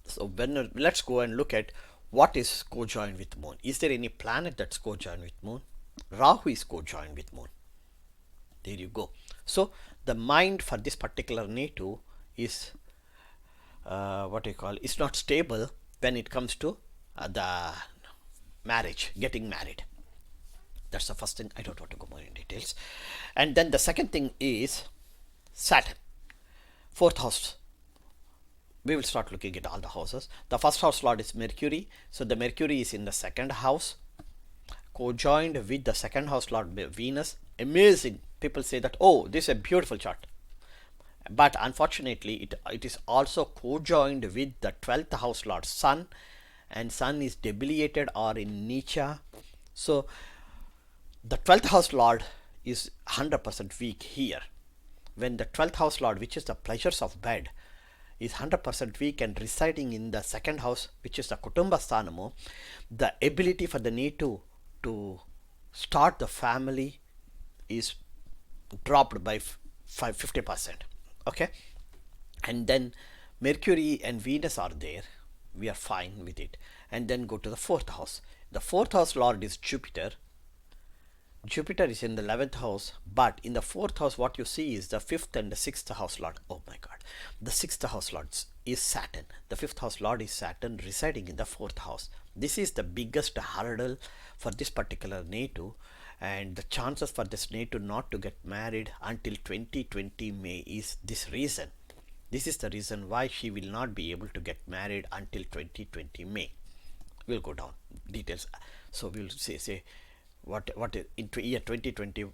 Speaker 1: So let's go and look at what is co-joined with moon. Is there any planet that's co-joined with moon? Rahu is co-joined with moon. There you go. So the mind for this particular native is is not stable when it comes to the marriage, getting married. That's the first thing. I don't want to go more in details. And then the second thing is Saturn, fourth house. We will start looking at all the houses. The first house lord is Mercury. So the Mercury is in the second house, co-joined with the second house lord Venus. Amazing. People say that, oh, this is a beautiful chart. But unfortunately, it is also co-joined with the 12th house lord Sun, and Sun is debilitated or in Nicha. So the 12th house lord is 100% weak here. When the 12th house lord, which is the pleasures of bed, is 100% weak and residing in the second house, which is the Kutumba Sthanamu, the ability for the native to start the family is dropped by 50%. Okay, and then Mercury and Venus are there, we are fine with it. And then go to the fourth house. The fourth house lord is Jupiter. Jupiter is in the 11th house, but in the fourth house what you see is the fifth and the sixth house lord. Oh my god, the sixth house lord is Saturn. The fifth house lord is Saturn residing in the fourth house. This is the biggest hurdle for this particular native, and the chances for this native not to get married until 2020 May is this reason. This is the reason why she will not be able to get married until 2020 May. We'll go down details. So we'll say what in year 2020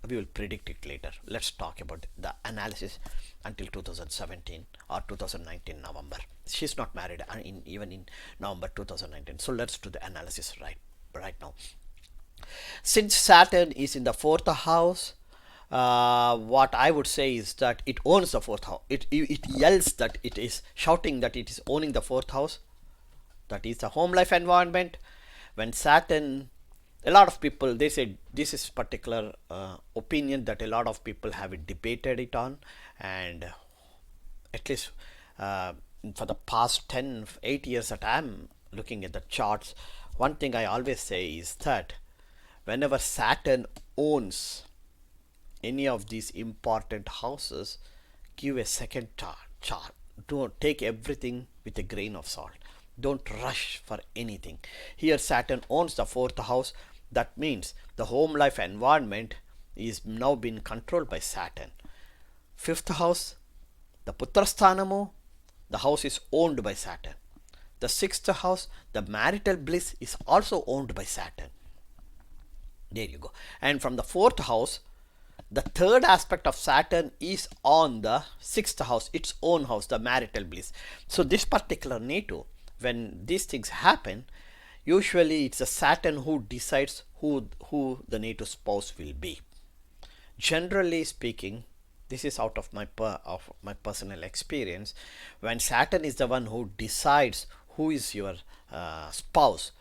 Speaker 1: we will predict it later. Let's talk about the analysis until 2017 or 2019 November. She's not married even in November 2019. So let's do the analysis right now. Since Saturn is in the fourth house, what I would say is that it owns the fourth house. It yells that it is shouting that it is owning the fourth house. That is the home life environment. When Saturn, a lot of people, they say this is particular opinion that a lot of people have debated it on, and at least for the past 8 years that I'm looking at the charts, one thing I always say is that whenever Saturn owns any of these important houses, give a second chart. Don't take everything with a grain of salt. Don't rush for anything. Here Saturn owns the fourth house. That means the home life environment is now being controlled by Saturn. Fifth house, the Putrasthanamu, the house is owned by Saturn. The sixth house, the marital bliss, is also owned by Saturn. There you go. And from the fourth house, the third aspect of Saturn is on the sixth house, its own house, the marital bliss. So this particular native, when these things happen, usually it's a Saturn who decides who the native spouse will be. Generally speaking, this is out of my personal experience. When Saturn is the one who decides who is your spouse,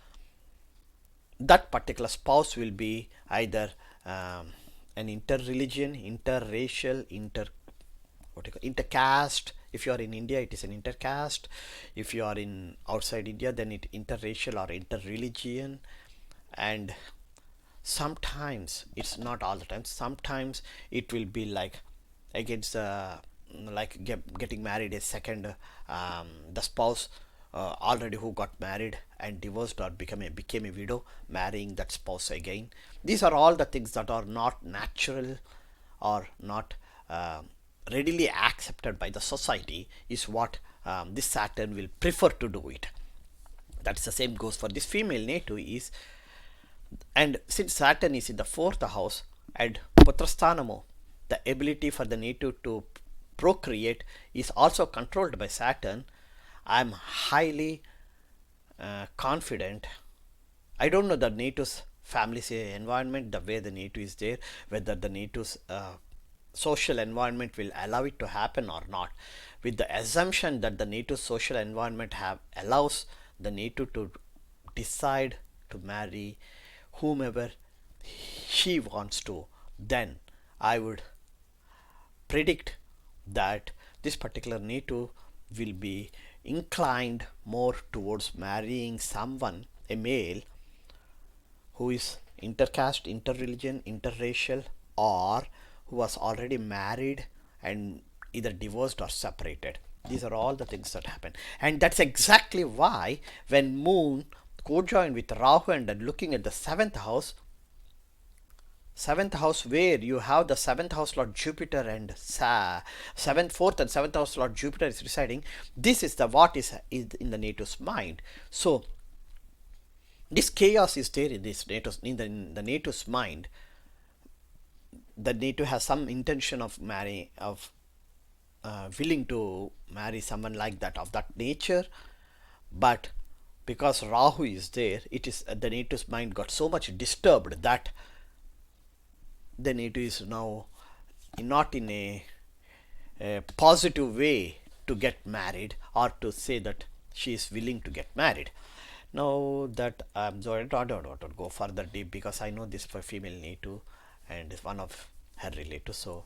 Speaker 1: that particular spouse will be either an interreligion, interracial, intercaste. If you are in India, it is an intercaste. If you are in outside India, then it interracial or interreligion. And sometimes, it's not all the time, sometimes it will be like against getting married a second, the spouse already who got married and divorced or became a widow, marrying that spouse again. These are all the things that are not natural or not readily accepted by the society, is what this Saturn will prefer to do it. That's the same goes for this female native is. And since Saturn is in the fourth house and Putrasthanamu, the ability for the native to procreate is also controlled by Saturn. I'm highly confident. I don't know the native's family environment, the way the native is there, whether the native's social environment will allow it to happen or not. With the assumption that the native social environment allows the native to decide to marry whomever she wants to, then I would predict that this particular native will be inclined more towards marrying someone, a male, who is intercaste, interreligion, interracial, or who was already married and either divorced or separated. These are all the things that happen. And that's exactly why when Moon co-joined with Rahu and looking at the seventh house where you have the seventh house Lord Jupiter and fourth and seventh house Lord Jupiter is residing, this is the what is in the native's mind. So this chaos is there in this in the native's mind. The native has some intention of willing to marry someone like that, of that nature, but because Rahu is there, it is the native's mind got so much disturbed that the native is now not in a positive way to get married or to say that she is willing to get married. Now that I don't want to go further deep because I know this for female native and one of her relatives, so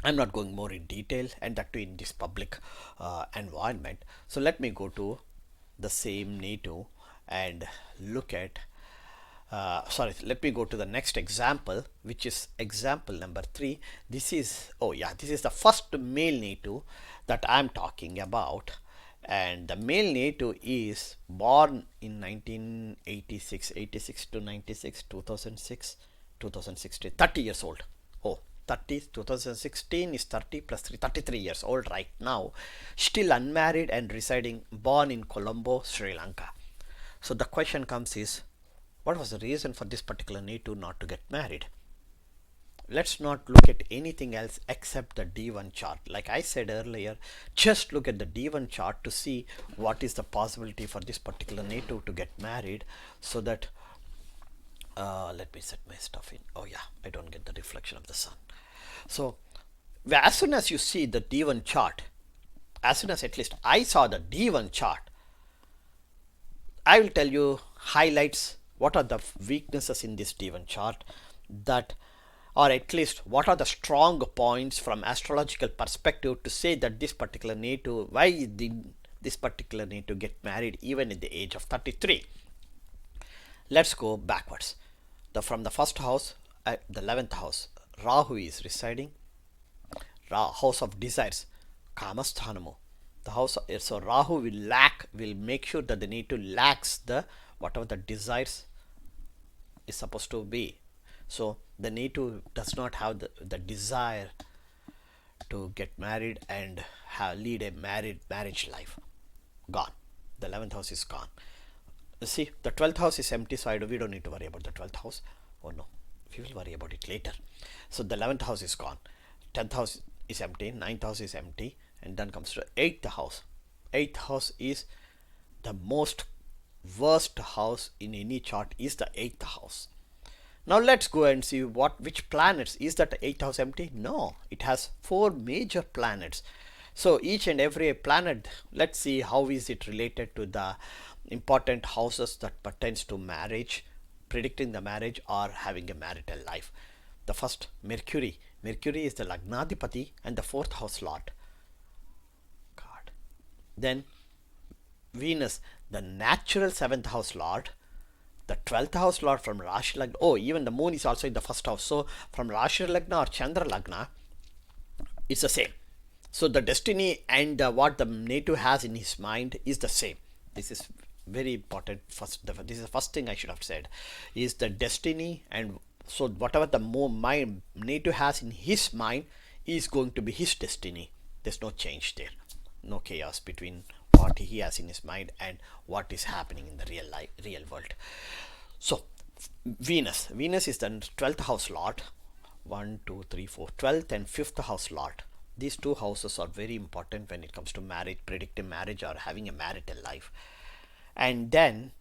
Speaker 1: I'm not going more in detail, and that too in this public environment. So let me go to the same native and look at let me go to the next example, which is example number 3. This is the first male native that I'm talking about, and the male native is born in 1986, 86 to 96, 2006, 2016, 30 years old. 2016 is 30 plus 3, 33 years old right now, still unmarried and residing, born in Colombo, Sri Lanka. So the question comes is, what was the reason for this particular native not to get married? let's not look at anything else except the D1 chart. Like I said earlier, just look at the D1 chart to see what is the possibility for this particular native to get married, so that let me set my stuff in. Oh yeah, I don't get the reflection of the sun. So as soon as you see the D1 chart, as soon as at least I saw the D1 chart, I will tell you highlights, what are the weaknesses in this D1 chart, that, or at least what are the strong points from astrological perspective to say that this particular native, why did this particular native get married even at the age of 33. Let's go backwards. From the first house, at the 11th house, Rahu is residing. House of desires, Kamasthanamo. The house, so Rahu will make sure that the native lacks the whatever the desires is supposed to be. So the native does not have the desire to get married and lead a marriage life. Gone. The 11th house is gone. See, the 12th house is empty, so we don't need to worry about the 12th house. Oh no, we will worry about it later. So the 11th house is gone. 10th house is empty, 9th house is empty, and then comes to 8th house. 8th house is the most worst house in any chart, is the 8th house. Now let's go and see which planets. Is that 8th house empty? No, it has 4 major planets. So each and every planet, let's see how is it related to the important houses that pertains to marriage, predicting the marriage or having a marital life. The first, Mercury. Mercury is the Lagnadipati and the 4th house lord. God. Then Venus, the natural 7th house lord, the 12th house lord from Rashi Lagna. Oh, even the moon is also in the first house. So from Rashi Lagna or Chandra Lagna, it's the same. So the destiny and what the native has in his mind is the same. This is very important. This is the first thing I should have said, is the destiny, and so whatever the mind native has in his mind is going to be his destiny. There's no change there, no chaos between what he has in his mind and what is happening in the real world. So Venus is the 12th house lord. 1 2 3 4 12th and 5th house lord. These two houses are very important when it comes to marriage, predicting marriage or having a marital life. And then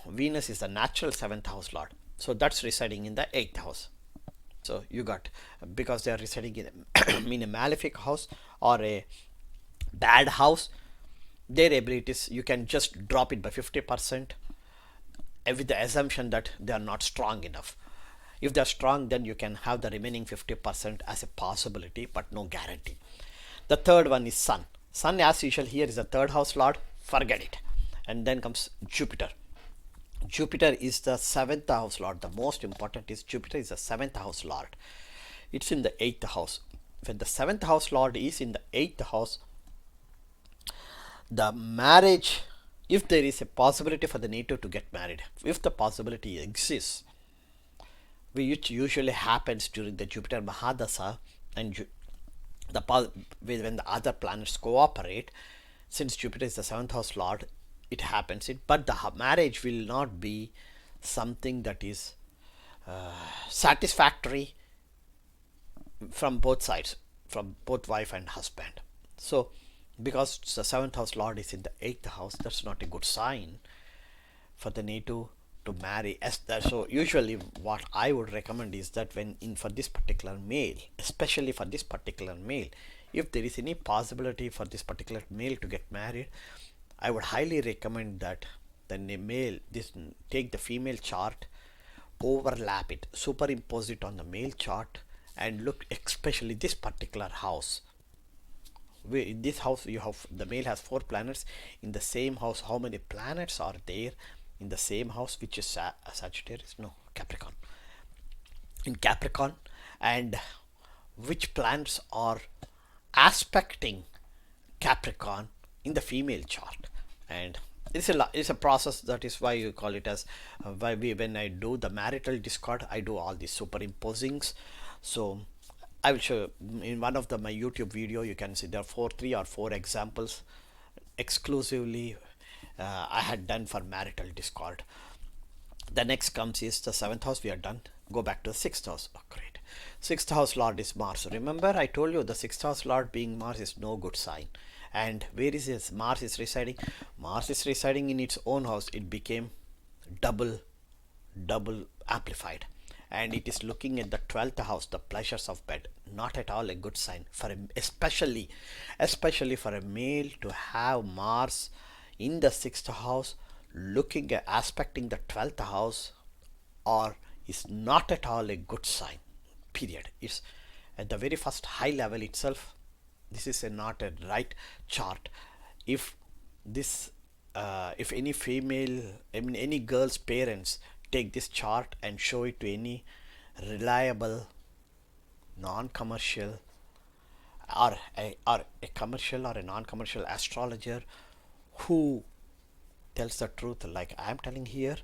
Speaker 1: Venus is the natural 7th house lord, so that's residing in the 8th house. So you got, because they are residing in a malefic house or a bad house, their abilities, you can just drop it by 50% with the assumption that they are not strong enough. If they are strong, then you can have the remaining 50% as a possibility, but no guarantee. The third one is Sun. Sun, as usual, here is the 3rd house lord. Forget it. And then comes Jupiter. Jupiter is the 7th house lord. The most important is Jupiter is the 7th house lord. It's in the 8th house. When the 7th house lord is in the 8th house, the marriage, if there is a possibility for the native to get married, if the possibility exists, which usually happens during the Jupiter Mahadasa and when the other planets cooperate, since Jupiter is the 7th house lord, it happens. But the marriage will not be something that is satisfactory from both sides, from both wife and husband. So because the 7th house lord is in the 8th house, that's not a good sign for the native to marry. So usually what I would recommend is that for this particular male, especially for this particular male, if there is any possibility for this particular male to get married, I would highly recommend that the male, take the female chart, overlap it, superimpose it on the male chart, and look especially this particular house. In this house, you have, the male has 4 planets in the same house. How many planets are there in the same house, which is Sagittarius? No, Capricorn. In Capricorn, and which planets are aspecting Capricorn in the female chart. And it's a process. That is why you call it as when I do the marital discord, I do all these superimposings. So I will show in one of my YouTube video. You can see there are 3 or 4 examples exclusively I had done for marital discord. The next comes is the 7th house. We are done. Go back to the sixth house. Oh, great. Sixth house lord is Mars. Remember, I told you the sixth house lord being Mars is no good sign. And where is this? Mars is residing. Mars is residing in its own house. It became double, double amplified. And it is looking at the 12th house, the pleasures of bed. Not at all a good sign for especially for a male to have Mars in the sixth house, looking at aspecting the 12th house, or is not at all a good sign, period. It's at the very first high level itself, this is not a right chart. If this if any female, I mean any girl's parents take this chart and show it to any reliable non-commercial or a commercial or a non-commercial astrologer who tells the truth like I am telling here,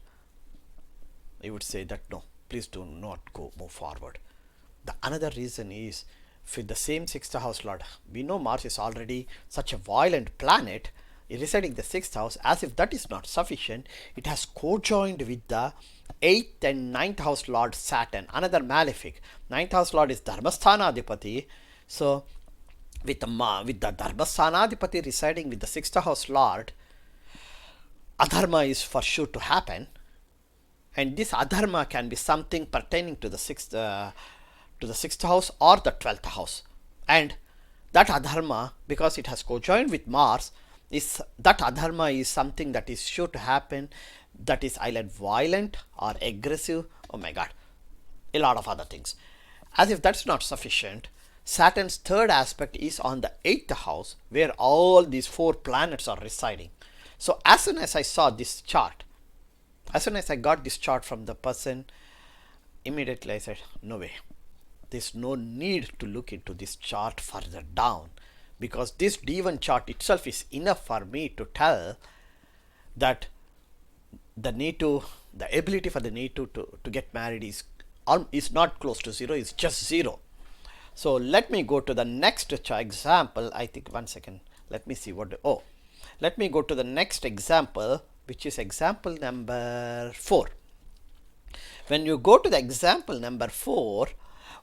Speaker 1: I would say that no, please do not move forward. The another reason is with the same sixth house lord, we know Mars is already such a violent planet residing the sixth house. As if that is not sufficient, it has co-joined with the eighth and ninth house lord Saturn, another malefic. Ninth house lord is Dharmasthana Adipati. So with the Dharmasthana Adipati residing with the sixth house lord, adharma is for sure to happen. And this adharma can be something pertaining to the sixth house or the 12th house. And that adharma, because it has co-joined with Mars, is that adharma is something that is sure to happen, that is either violent or aggressive. Oh my god, a lot of other things. As if that's not sufficient, Saturn's third aspect is on the 8th house, where all these four planets are residing. So as soon as I saw this chart, as soon as I got this chart from the person, immediately I said, no way. There's no need to look into this chart further down, because this D1 chart itself is enough for me to tell that the ability for the native to get married is not close to zero, it's just zero. So let me go to the next example. I think, one second, let me see let me go to the next example, which is example number 4. When you go to the example number 4,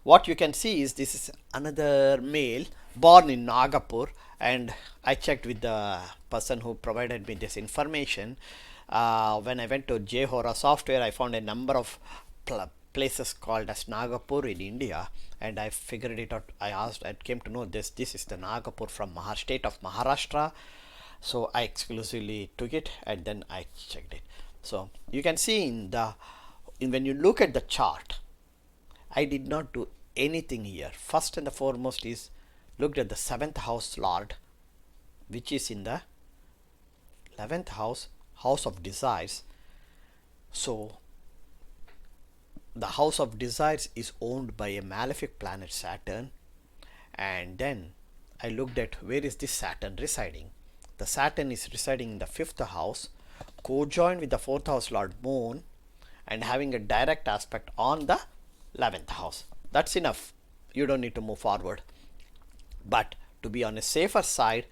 Speaker 1: what you can see is this is another male born in Nagapur, and I checked with the person who provided me this information. When I went to Jhora software, I found a number of places called as Nagapur in India, and I figured it out. I came to know this is the Nagapur from state of Maharashtra. So I exclusively took it and then I checked it. So you can see when you look at the chart, I did not do anything here. First and the foremost is looked at the 7th house lord, which is in the 11th house, house of desires. So the house of desires is owned by a malefic planet Saturn. And then I looked at where is this Saturn residing. The Saturn is residing in the 5th house, co-joined with the 4th house lord Moon, and having a direct aspect on the 11th house. That's enough. You don't need to move forward. But to be on a safer side,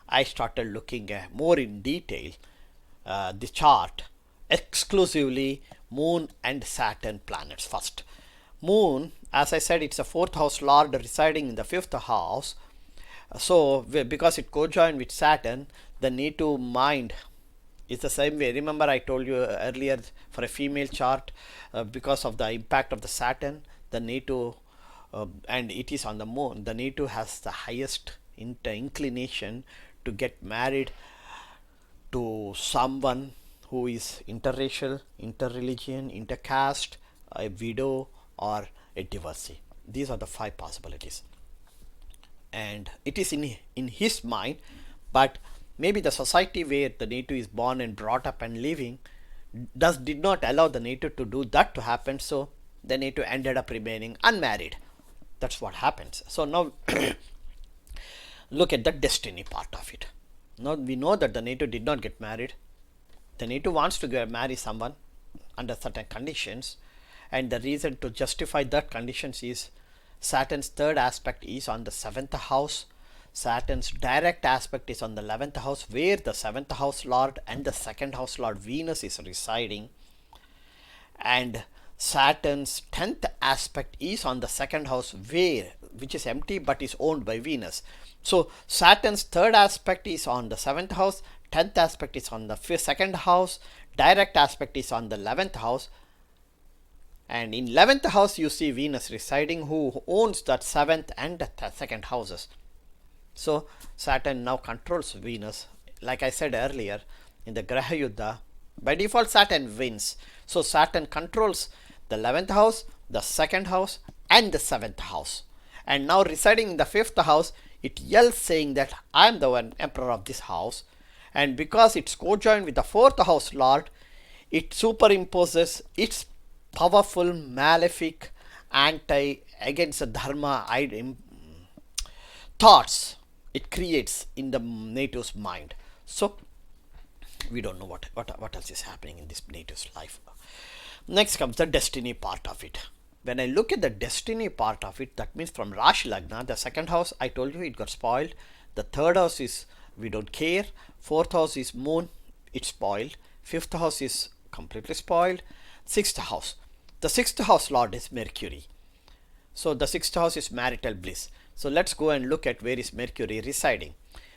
Speaker 1: I started looking more in detail the chart, exclusively Moon and Saturn planets first. Moon, as I said, it's a 4th house lord residing in the 5th house. So because it co-joined with Saturn, the native mind is the same way. Remember I told you earlier, for a female chart, because of the impact of the Saturn, the native and it is on the Moon, the native has the highest inclination to get married to someone who is interracial, interreligion, intercaste, a widow, or a divorcee. These are the 5 possibilities. And it is in his mind, but maybe the society where the native is born and brought up and living did not allow the native to do that to happen, so the native ended up remaining unmarried. That's what happens. So now look at the destiny part of it. Now we know that the native did not get married. The native wants to marry someone under certain conditions, and the reason to justify that conditions is Saturn's third aspect is on the 7th house. Saturn's direct aspect is on the 11th house, where the 7th house lord and the 2nd house lord Venus is residing. And Saturn's 10th aspect is on the second house, which is empty but is owned by Venus. So Saturn's third aspect is on the 7th house, 10th aspect is on the second house, direct aspect is on the 11th house, and in 11th house you see Venus residing, who owns that 7th and the second houses. So Saturn now controls Venus. Like I said earlier, in the Graha Yuddha, by default Saturn wins. So Saturn controls the 11th house, the second house, and the 7th house. And now residing in the 5th house, it yells saying that I am the one emperor of this house. And because it's co-joined with the 4th house lord, it superimposes its powerful, malefic, anti, against the dharma thoughts it creates in the native's mind. So we don't know what else is happening in this native's life. Next comes the destiny part of it. When I look at the destiny part of it, that means from Rashi Lagna, the second house, I told you it got spoiled. The third house is we don't care. Fourth house is moon, it's spoiled. Fifth house is completely spoiled. Sixth house. The sixth house lord is Mercury. So the sixth house is marital bliss. So let's go and look at where is Mercury residing.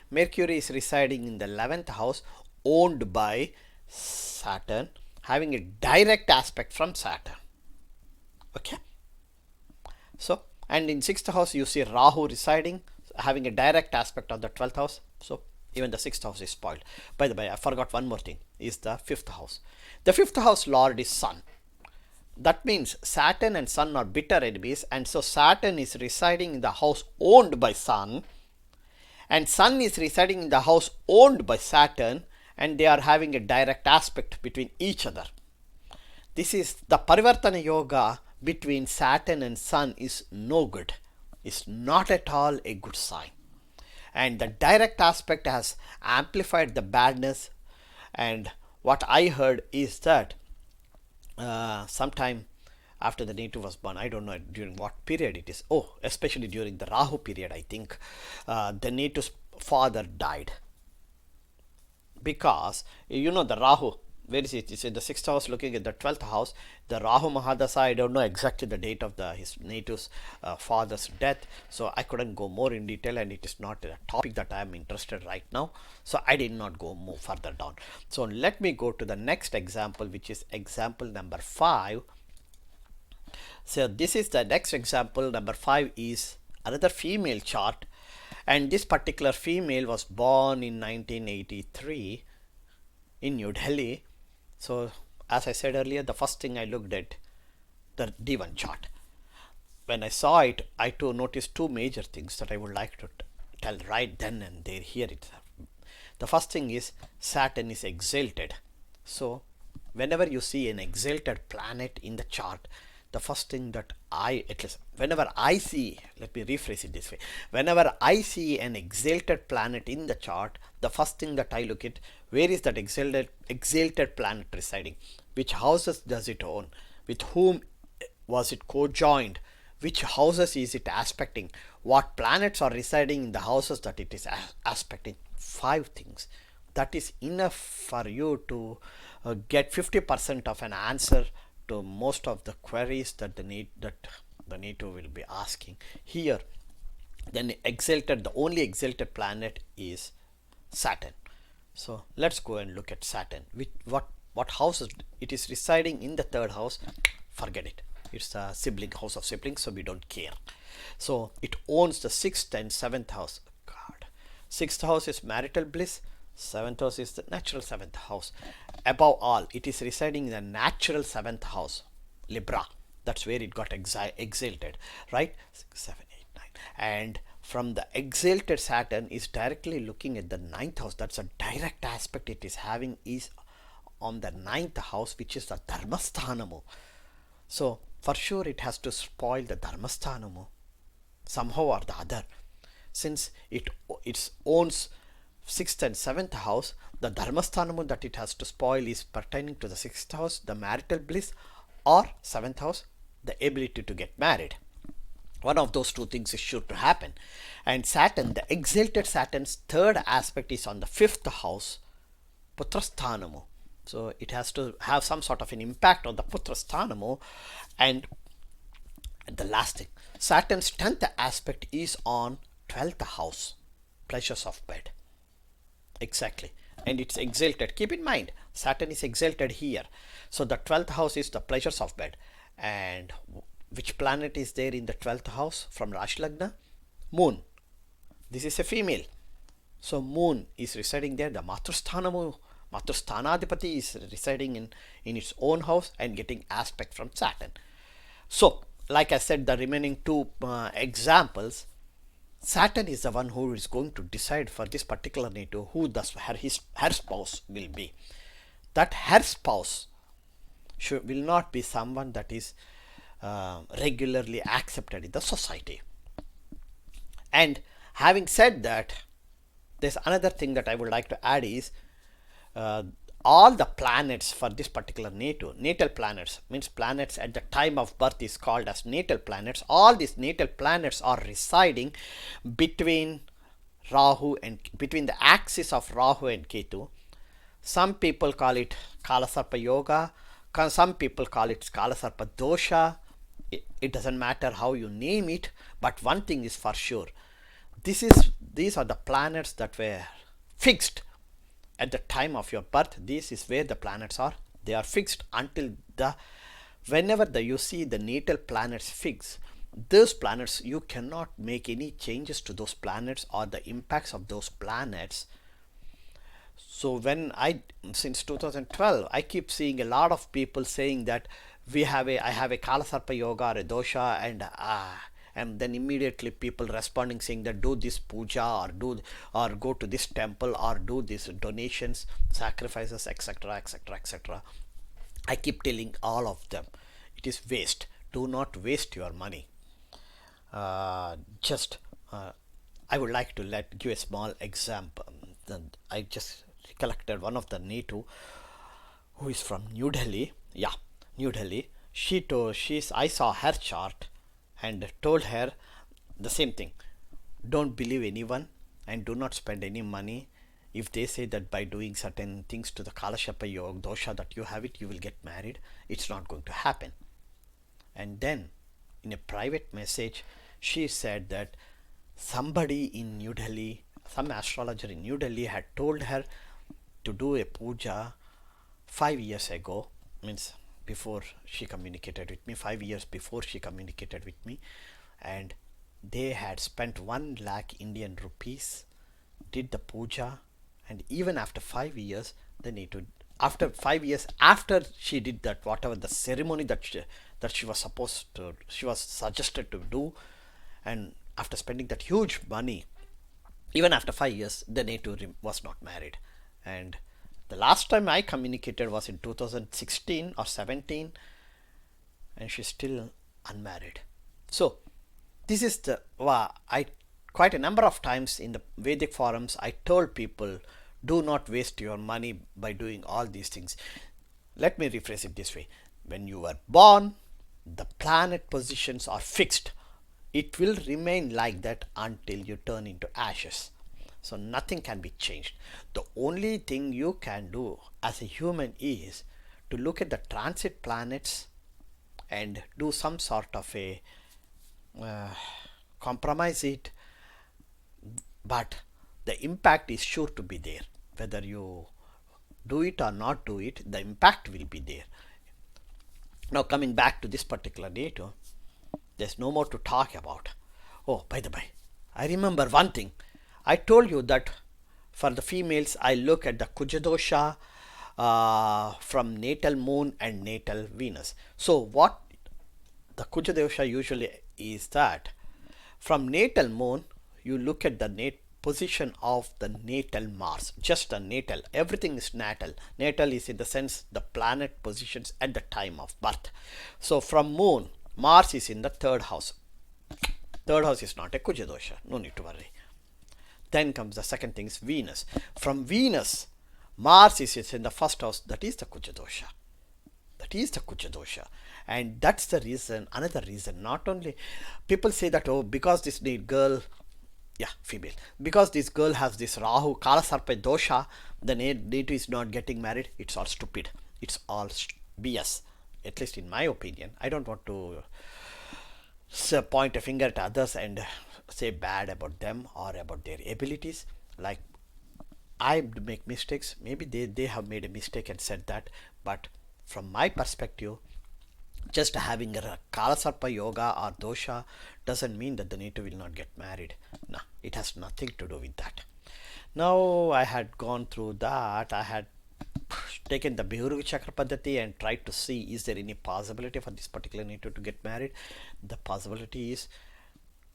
Speaker 1: Mercury is residing in the 11th house, owned by Saturn, having a direct aspect from Saturn. Okay. So, and in 6th house you see Rahu residing, having a direct aspect of the 12th house. So even the 6th house is spoiled. By the way, I forgot one more thing, is the 5th house. The 5th house lord is Sun. That means Saturn and Sun are bitter enemies, and so Saturn is residing in the house owned by Sun, and Sun is residing in the house owned by Saturn, and they are having a direct aspect between each other. This is the Parivartana Yoga between Saturn and Sun is no good. It's not at all a good sign. And the direct aspect has amplified the badness. And what I heard is that sometime after the native was born, I don't know during what period it is. Oh, especially during the Rahu period, I think the native's father died. Because you know the Rahu, where is it? It's in the 6th house looking at the 12th house. The Rahu Mahadasa, I don't know exactly the date of his native's father's death. So I couldn't go more in detail, and it is not a topic that I am interested right now. So I did not go more further down. So let me go to the next example, which is example number 5. So this is the next example. Number 5 is another female chart. And this particular female was born in 1983 in New Delhi. So as I said earlier, the first thing I looked at the D1 chart. When I saw it, I too noticed two major things that I would like to tell right then and there. Here it. The first thing is Saturn is exalted. So whenever you see an exalted planet in the chart, the first thing that whenever I see, let me rephrase it this way, whenever I see an exalted planet in the chart, the first thing that I look at, where is that exalted planet residing? Which houses does it own? With whom was it co-joined? Which houses is it aspecting? What planets are residing in the houses that it is aspecting? 5 things. That is enough for you to get 50% of an answer to most of the queries that the native will be asking. Here, then the only exalted planet is Saturn. So let's go and look at Saturn. What houses it is residing in the 3rd house? Forget it. It's the sibling house of siblings, so we don't care. So it owns the 6th and 7th house. God, 6th house is marital bliss. 7th house is the natural 7th house. Above all, it is residing in the natural 7th house, Libra. That's where it got exalted, right? 6, 7, 8, 9. And from the exalted Saturn is directly looking at the 9th house. That's a direct aspect it is having is on the 9th house, which is the Dharmasthanamu. So for sure it has to spoil the Dharmasthanamu somehow or the other. Since it owns 6th and 7th house, the Dharmasthanamu that it has to spoil is pertaining to the 6th house, the marital bliss, or 7th house, the ability to get married. One of those two things is sure to happen. And Saturn, the exalted Saturn's 3rd aspect is on the 5th house, Putrasthanamu. So it has to have some sort of an impact on the Putra Sthanamu. And the last thing, Saturn's 10th aspect is on 12th house, pleasures of bed. Exactly. And it's exalted. Keep in mind, Saturn is exalted here. So the 12th house is the pleasures of bed. And which planet is there in the 12th house from Rashi Lagna? Moon. This is a female. So Moon is residing there. The Matrusthanamu, Matrusthanadipati is residing in its own house and getting aspect from Saturn. So, like I said, the remaining two examples, Saturn is the one who is going to decide for this particular native who her spouse will be. That her spouse will not be someone that is regularly accepted in the society. And having said that, there's another thing that I would like to add is all the planets for this particular natal planets, means planets at the time of birth is called as natal planets. All these natal planets are residing between Rahu and between the axis of Rahu and Ketu. Some people call it Kala Sarpa Yoga, some people call it Kala Sarpa Dosha. It doesn't matter how you name it, but one thing is for sure. These are the planets that were fixed at the time of your birth. This is where the planets are. They are fixed until whenever you see the natal planets fixed, those planets, you cannot make any changes to those planets or the impacts of those planets. So since 2012, I keep seeing a lot of people saying that I have a Kala Sarpa Yoga or a dosha, and then immediately people responding saying that do this puja or go to this temple or do these donations, sacrifices, etc, etc, etc. I keep telling all of them, it is waste. Do not waste your money. I would like to give a small example. I just recollected one of the native who is from New Delhi. Yeah, New Delhi. I saw her chart and told her the same thing. Don't believe anyone and do not spend any money. If they say that by doing certain things to the Kalashapa Yoga dosha that you have it, you will get married, it's not going to happen. And then in a private message, she said that somebody in New Delhi, some astrologer in New Delhi had told her to do a puja 5 years ago, means before she communicated with me, 5 years before she communicated with me, and they had spent 1 lakh Indian rupees, did the puja, and even after 5 years, they need to, after 5 years after she did that, whatever the ceremony that she was suggested to do, and after spending that huge money, even after 5 years, the native was not married. And the last time I communicated was in 2016 or 17, and she's still unmarried. So this is quite a number of times in the Vedic forums I told people, do not waste your money by doing all these things. Let me rephrase it this way. When you were born, the planet positions are fixed. It will remain like that until you turn into ashes. So nothing can be changed. The only thing you can do as a human is to look at the transit planets and do some sort of a compromise it, but the impact is sure to be there. Whether you do it or not do it, the impact will be there. Now coming back to this particular data, there's no more to talk about. Oh, by the way, I remember one thing. I told you that for the females, I look at the Kujadosha from natal moon and natal Venus. So what the Kujadosha usually is that from natal moon, you look at the position of the natal Mars, just the natal. Everything is natal. Natal is in the sense the planet positions at the time of birth. So from moon, Mars is in the 3rd house. 3rd house is not a Kujadosha, no need to worry. Then comes the second thing is Venus. From Venus, Mars is in the 1st house, that is the Kujadosha. That is the Kujadosha. And that's the reason, another reason, not only people say that, oh, because this girl, female, because this girl has this Rahu, Kala Sarpa dosha, the native is not getting married, it's all stupid. It's all BS. At least in my opinion. I don't want to point a finger at others and say bad about them or about their abilities. Like, I make mistakes. Maybe they have made a mistake and said that. But from my perspective, just having a Kalasarpa yoga or dosha doesn't mean that the native will not get married. No, it has nothing to do with that. Now I had gone through that. I had taken the Bihuruga Chakra Paddhati and tried to see is there any possibility for this particular native to get married. The possibility is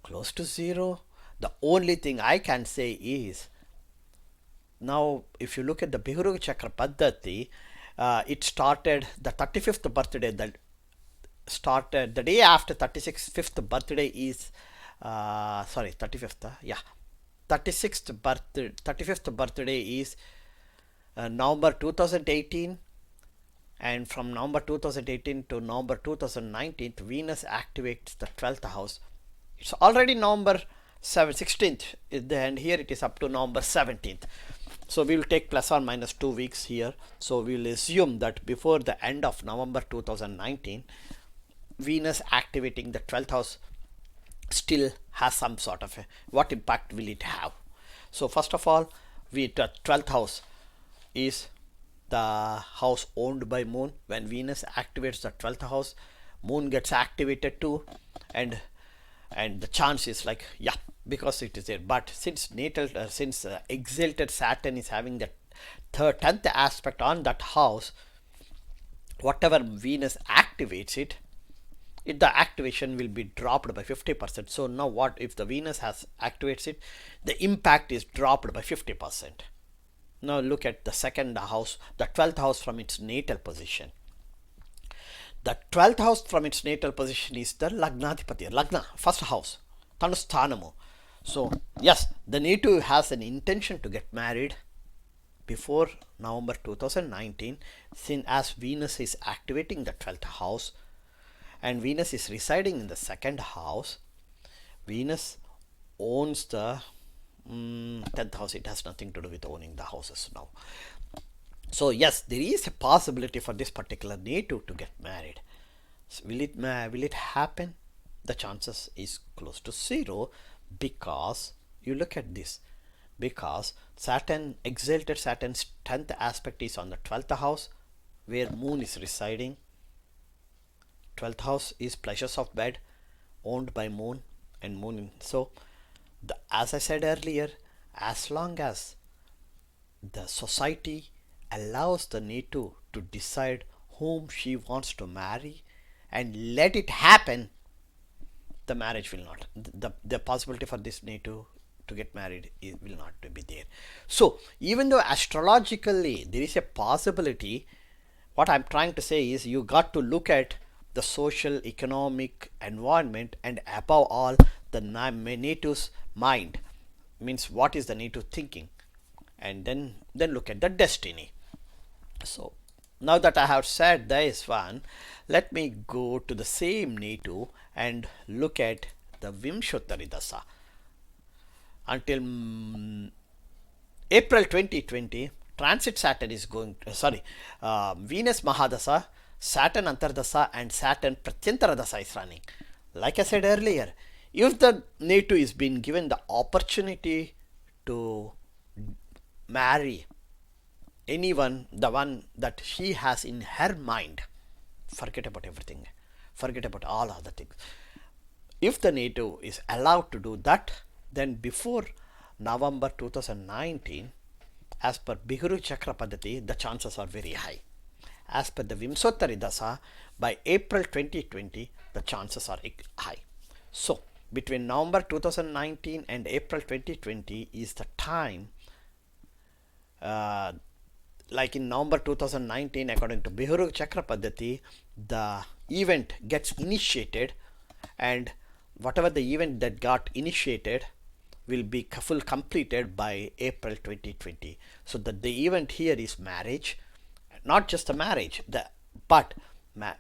Speaker 1: close to zero. The only thing I can say is, now if you look at the Bihuruga Chakra Paddhati, it started the 35th birthday, that started the day after 36th fifth birthday is sorry 35th yeah 35th birthday is November 2018, and from November 2018 to November 2019 Venus activates the 12th house. It's already November 16th, and here it is up to November 17th. So we will take plus or minus 2 weeks here. So we will assume that before the end of November 2019, Venus activating the 12th house still has some sort of what impact will it have. So first of all, the 12th house is the house owned by Moon. When Venus activates the 12th house, Moon gets activated too, and the chance is like, yeah, because it is there. But since exalted Saturn is having the 10th aspect on that house, whatever Venus activates it, the activation will be dropped by 50%. So now what if the Venus has activates it, the impact is dropped by 50%. Now look at the second house, the 12th house from its natal position. The 12th house from its natal position is the Lagnadhipati, Lagna, first house, Tanusthanamu. So yes, the native has an intention to get married before November 2019, since as Venus is activating the 12th house and Venus is residing in the second house. Venus owns the 10th house. It has nothing to do with owning the houses now. So yes, there is a possibility for this particular native to get married. So will it happen? The chances is close to zero, because you look at this, because Saturn, exalted Saturn's 10th aspect is on the 12th house where Moon is residing. 12th house is pleasures of bed, owned by Moon, and Moon. So as I said earlier, as long as the society allows the native to decide whom she wants to marry and let it happen, the marriage will not, the possibility for this native to get married will not be there. So even though astrologically there is a possibility, what I'm trying to say is you got to look at the social economic environment, and above all the native's mind, means what is the native thinking, and then look at the destiny. So now that I have said this one, let me go to the same native and look at the Vimshottari Dasa. Until April 2020, transit Saturn is going Venus Mahadasa, Saturn Antardasa and Saturn Pratyantara Dasa is running. Like I said earlier, if the native is being given the opportunity to marry anyone, the one that she has in her mind, forget about everything, forget about all other things. If the native is allowed to do that, then before November 2019, as per Bihuru Chakra Paddhati, the chances are very high. As per the Vimsottari Dasa, by April 2020, the chances are high. So between November 2019 and April 2020 is the time, like in November 2019, according to Bihuru Chakra Paddhati, the event gets initiated, and whatever the event that got initiated will be full completed by April 2020. So that the event here is marriage, not just a marriage, but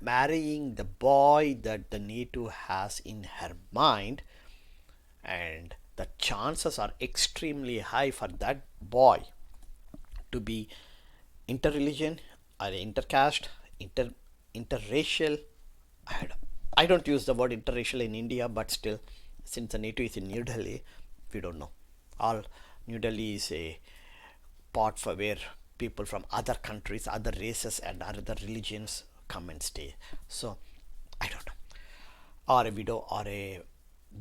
Speaker 1: marrying the boy that the native has in her mind, and the chances are extremely high for that boy to be interreligion or intercaste, inter interracial. I, I don't use the word interracial in India, but still, since the native is in New Delhi, we don't know. All New Delhi is a part for where people from other countries, other races, and other religions come and stay. So I don't know. Or a widow, or a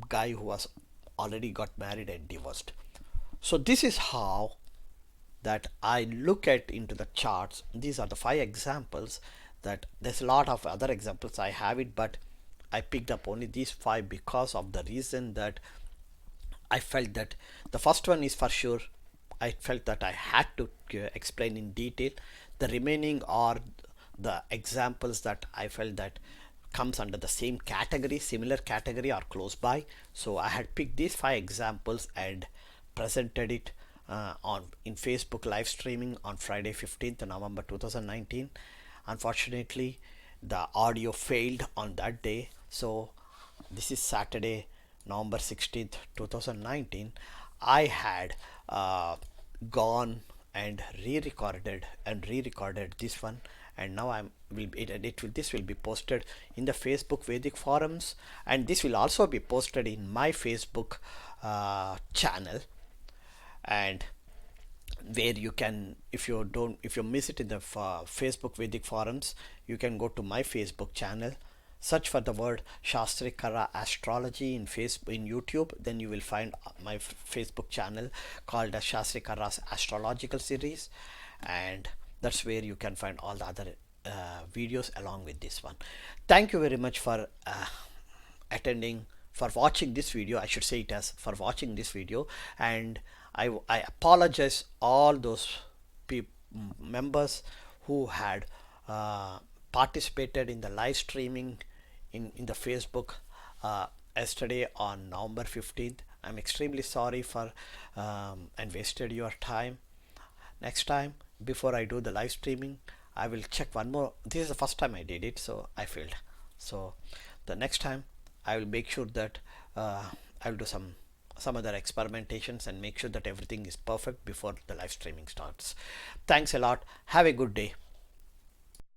Speaker 1: guy who was already got married and divorced. So this is how that I look at into the charts. These are the 5 examples. That there's a lot of other examples I have it, but I picked up only these 5 because of the reason that I felt that the first one is for sure. I felt that I had to explain in detail. The remaining are the examples that I felt that comes under the same category, similar category, or close by. So I had picked these 5 examples and presented it on in Facebook live streaming on Friday 15th November 2019. Unfortunately, the audio failed on that day, so this is Saturday, November 16th, 2019. I had gone and re-recorded this one, and now I'm will it will this will be posted in the Facebook Vedic forums, and this will also be posted in my Facebook channel. And where you can, if you miss it in the Facebook Vedic forums, you can go to my Facebook channel, search for the word Sastry Karra astrology in Facebook, in YouTube, then you will find my Facebook channel called as Sastry Karra's astrological series, and that's where you can find all the other videos along with this one. Thank you very much for attending, for watching this video. I should say it as for watching this video. And I apologize all those members who had participated in the live streaming in the Facebook yesterday on November 15th. I'm extremely sorry for and wasted your time. Next time, before I do the live streaming, I will check one more. This is the first time I did it, so I failed. So the next time I will make sure that I will do some other experimentations and make sure that everything is perfect before the live streaming starts. Thanks a lot. Have a good day.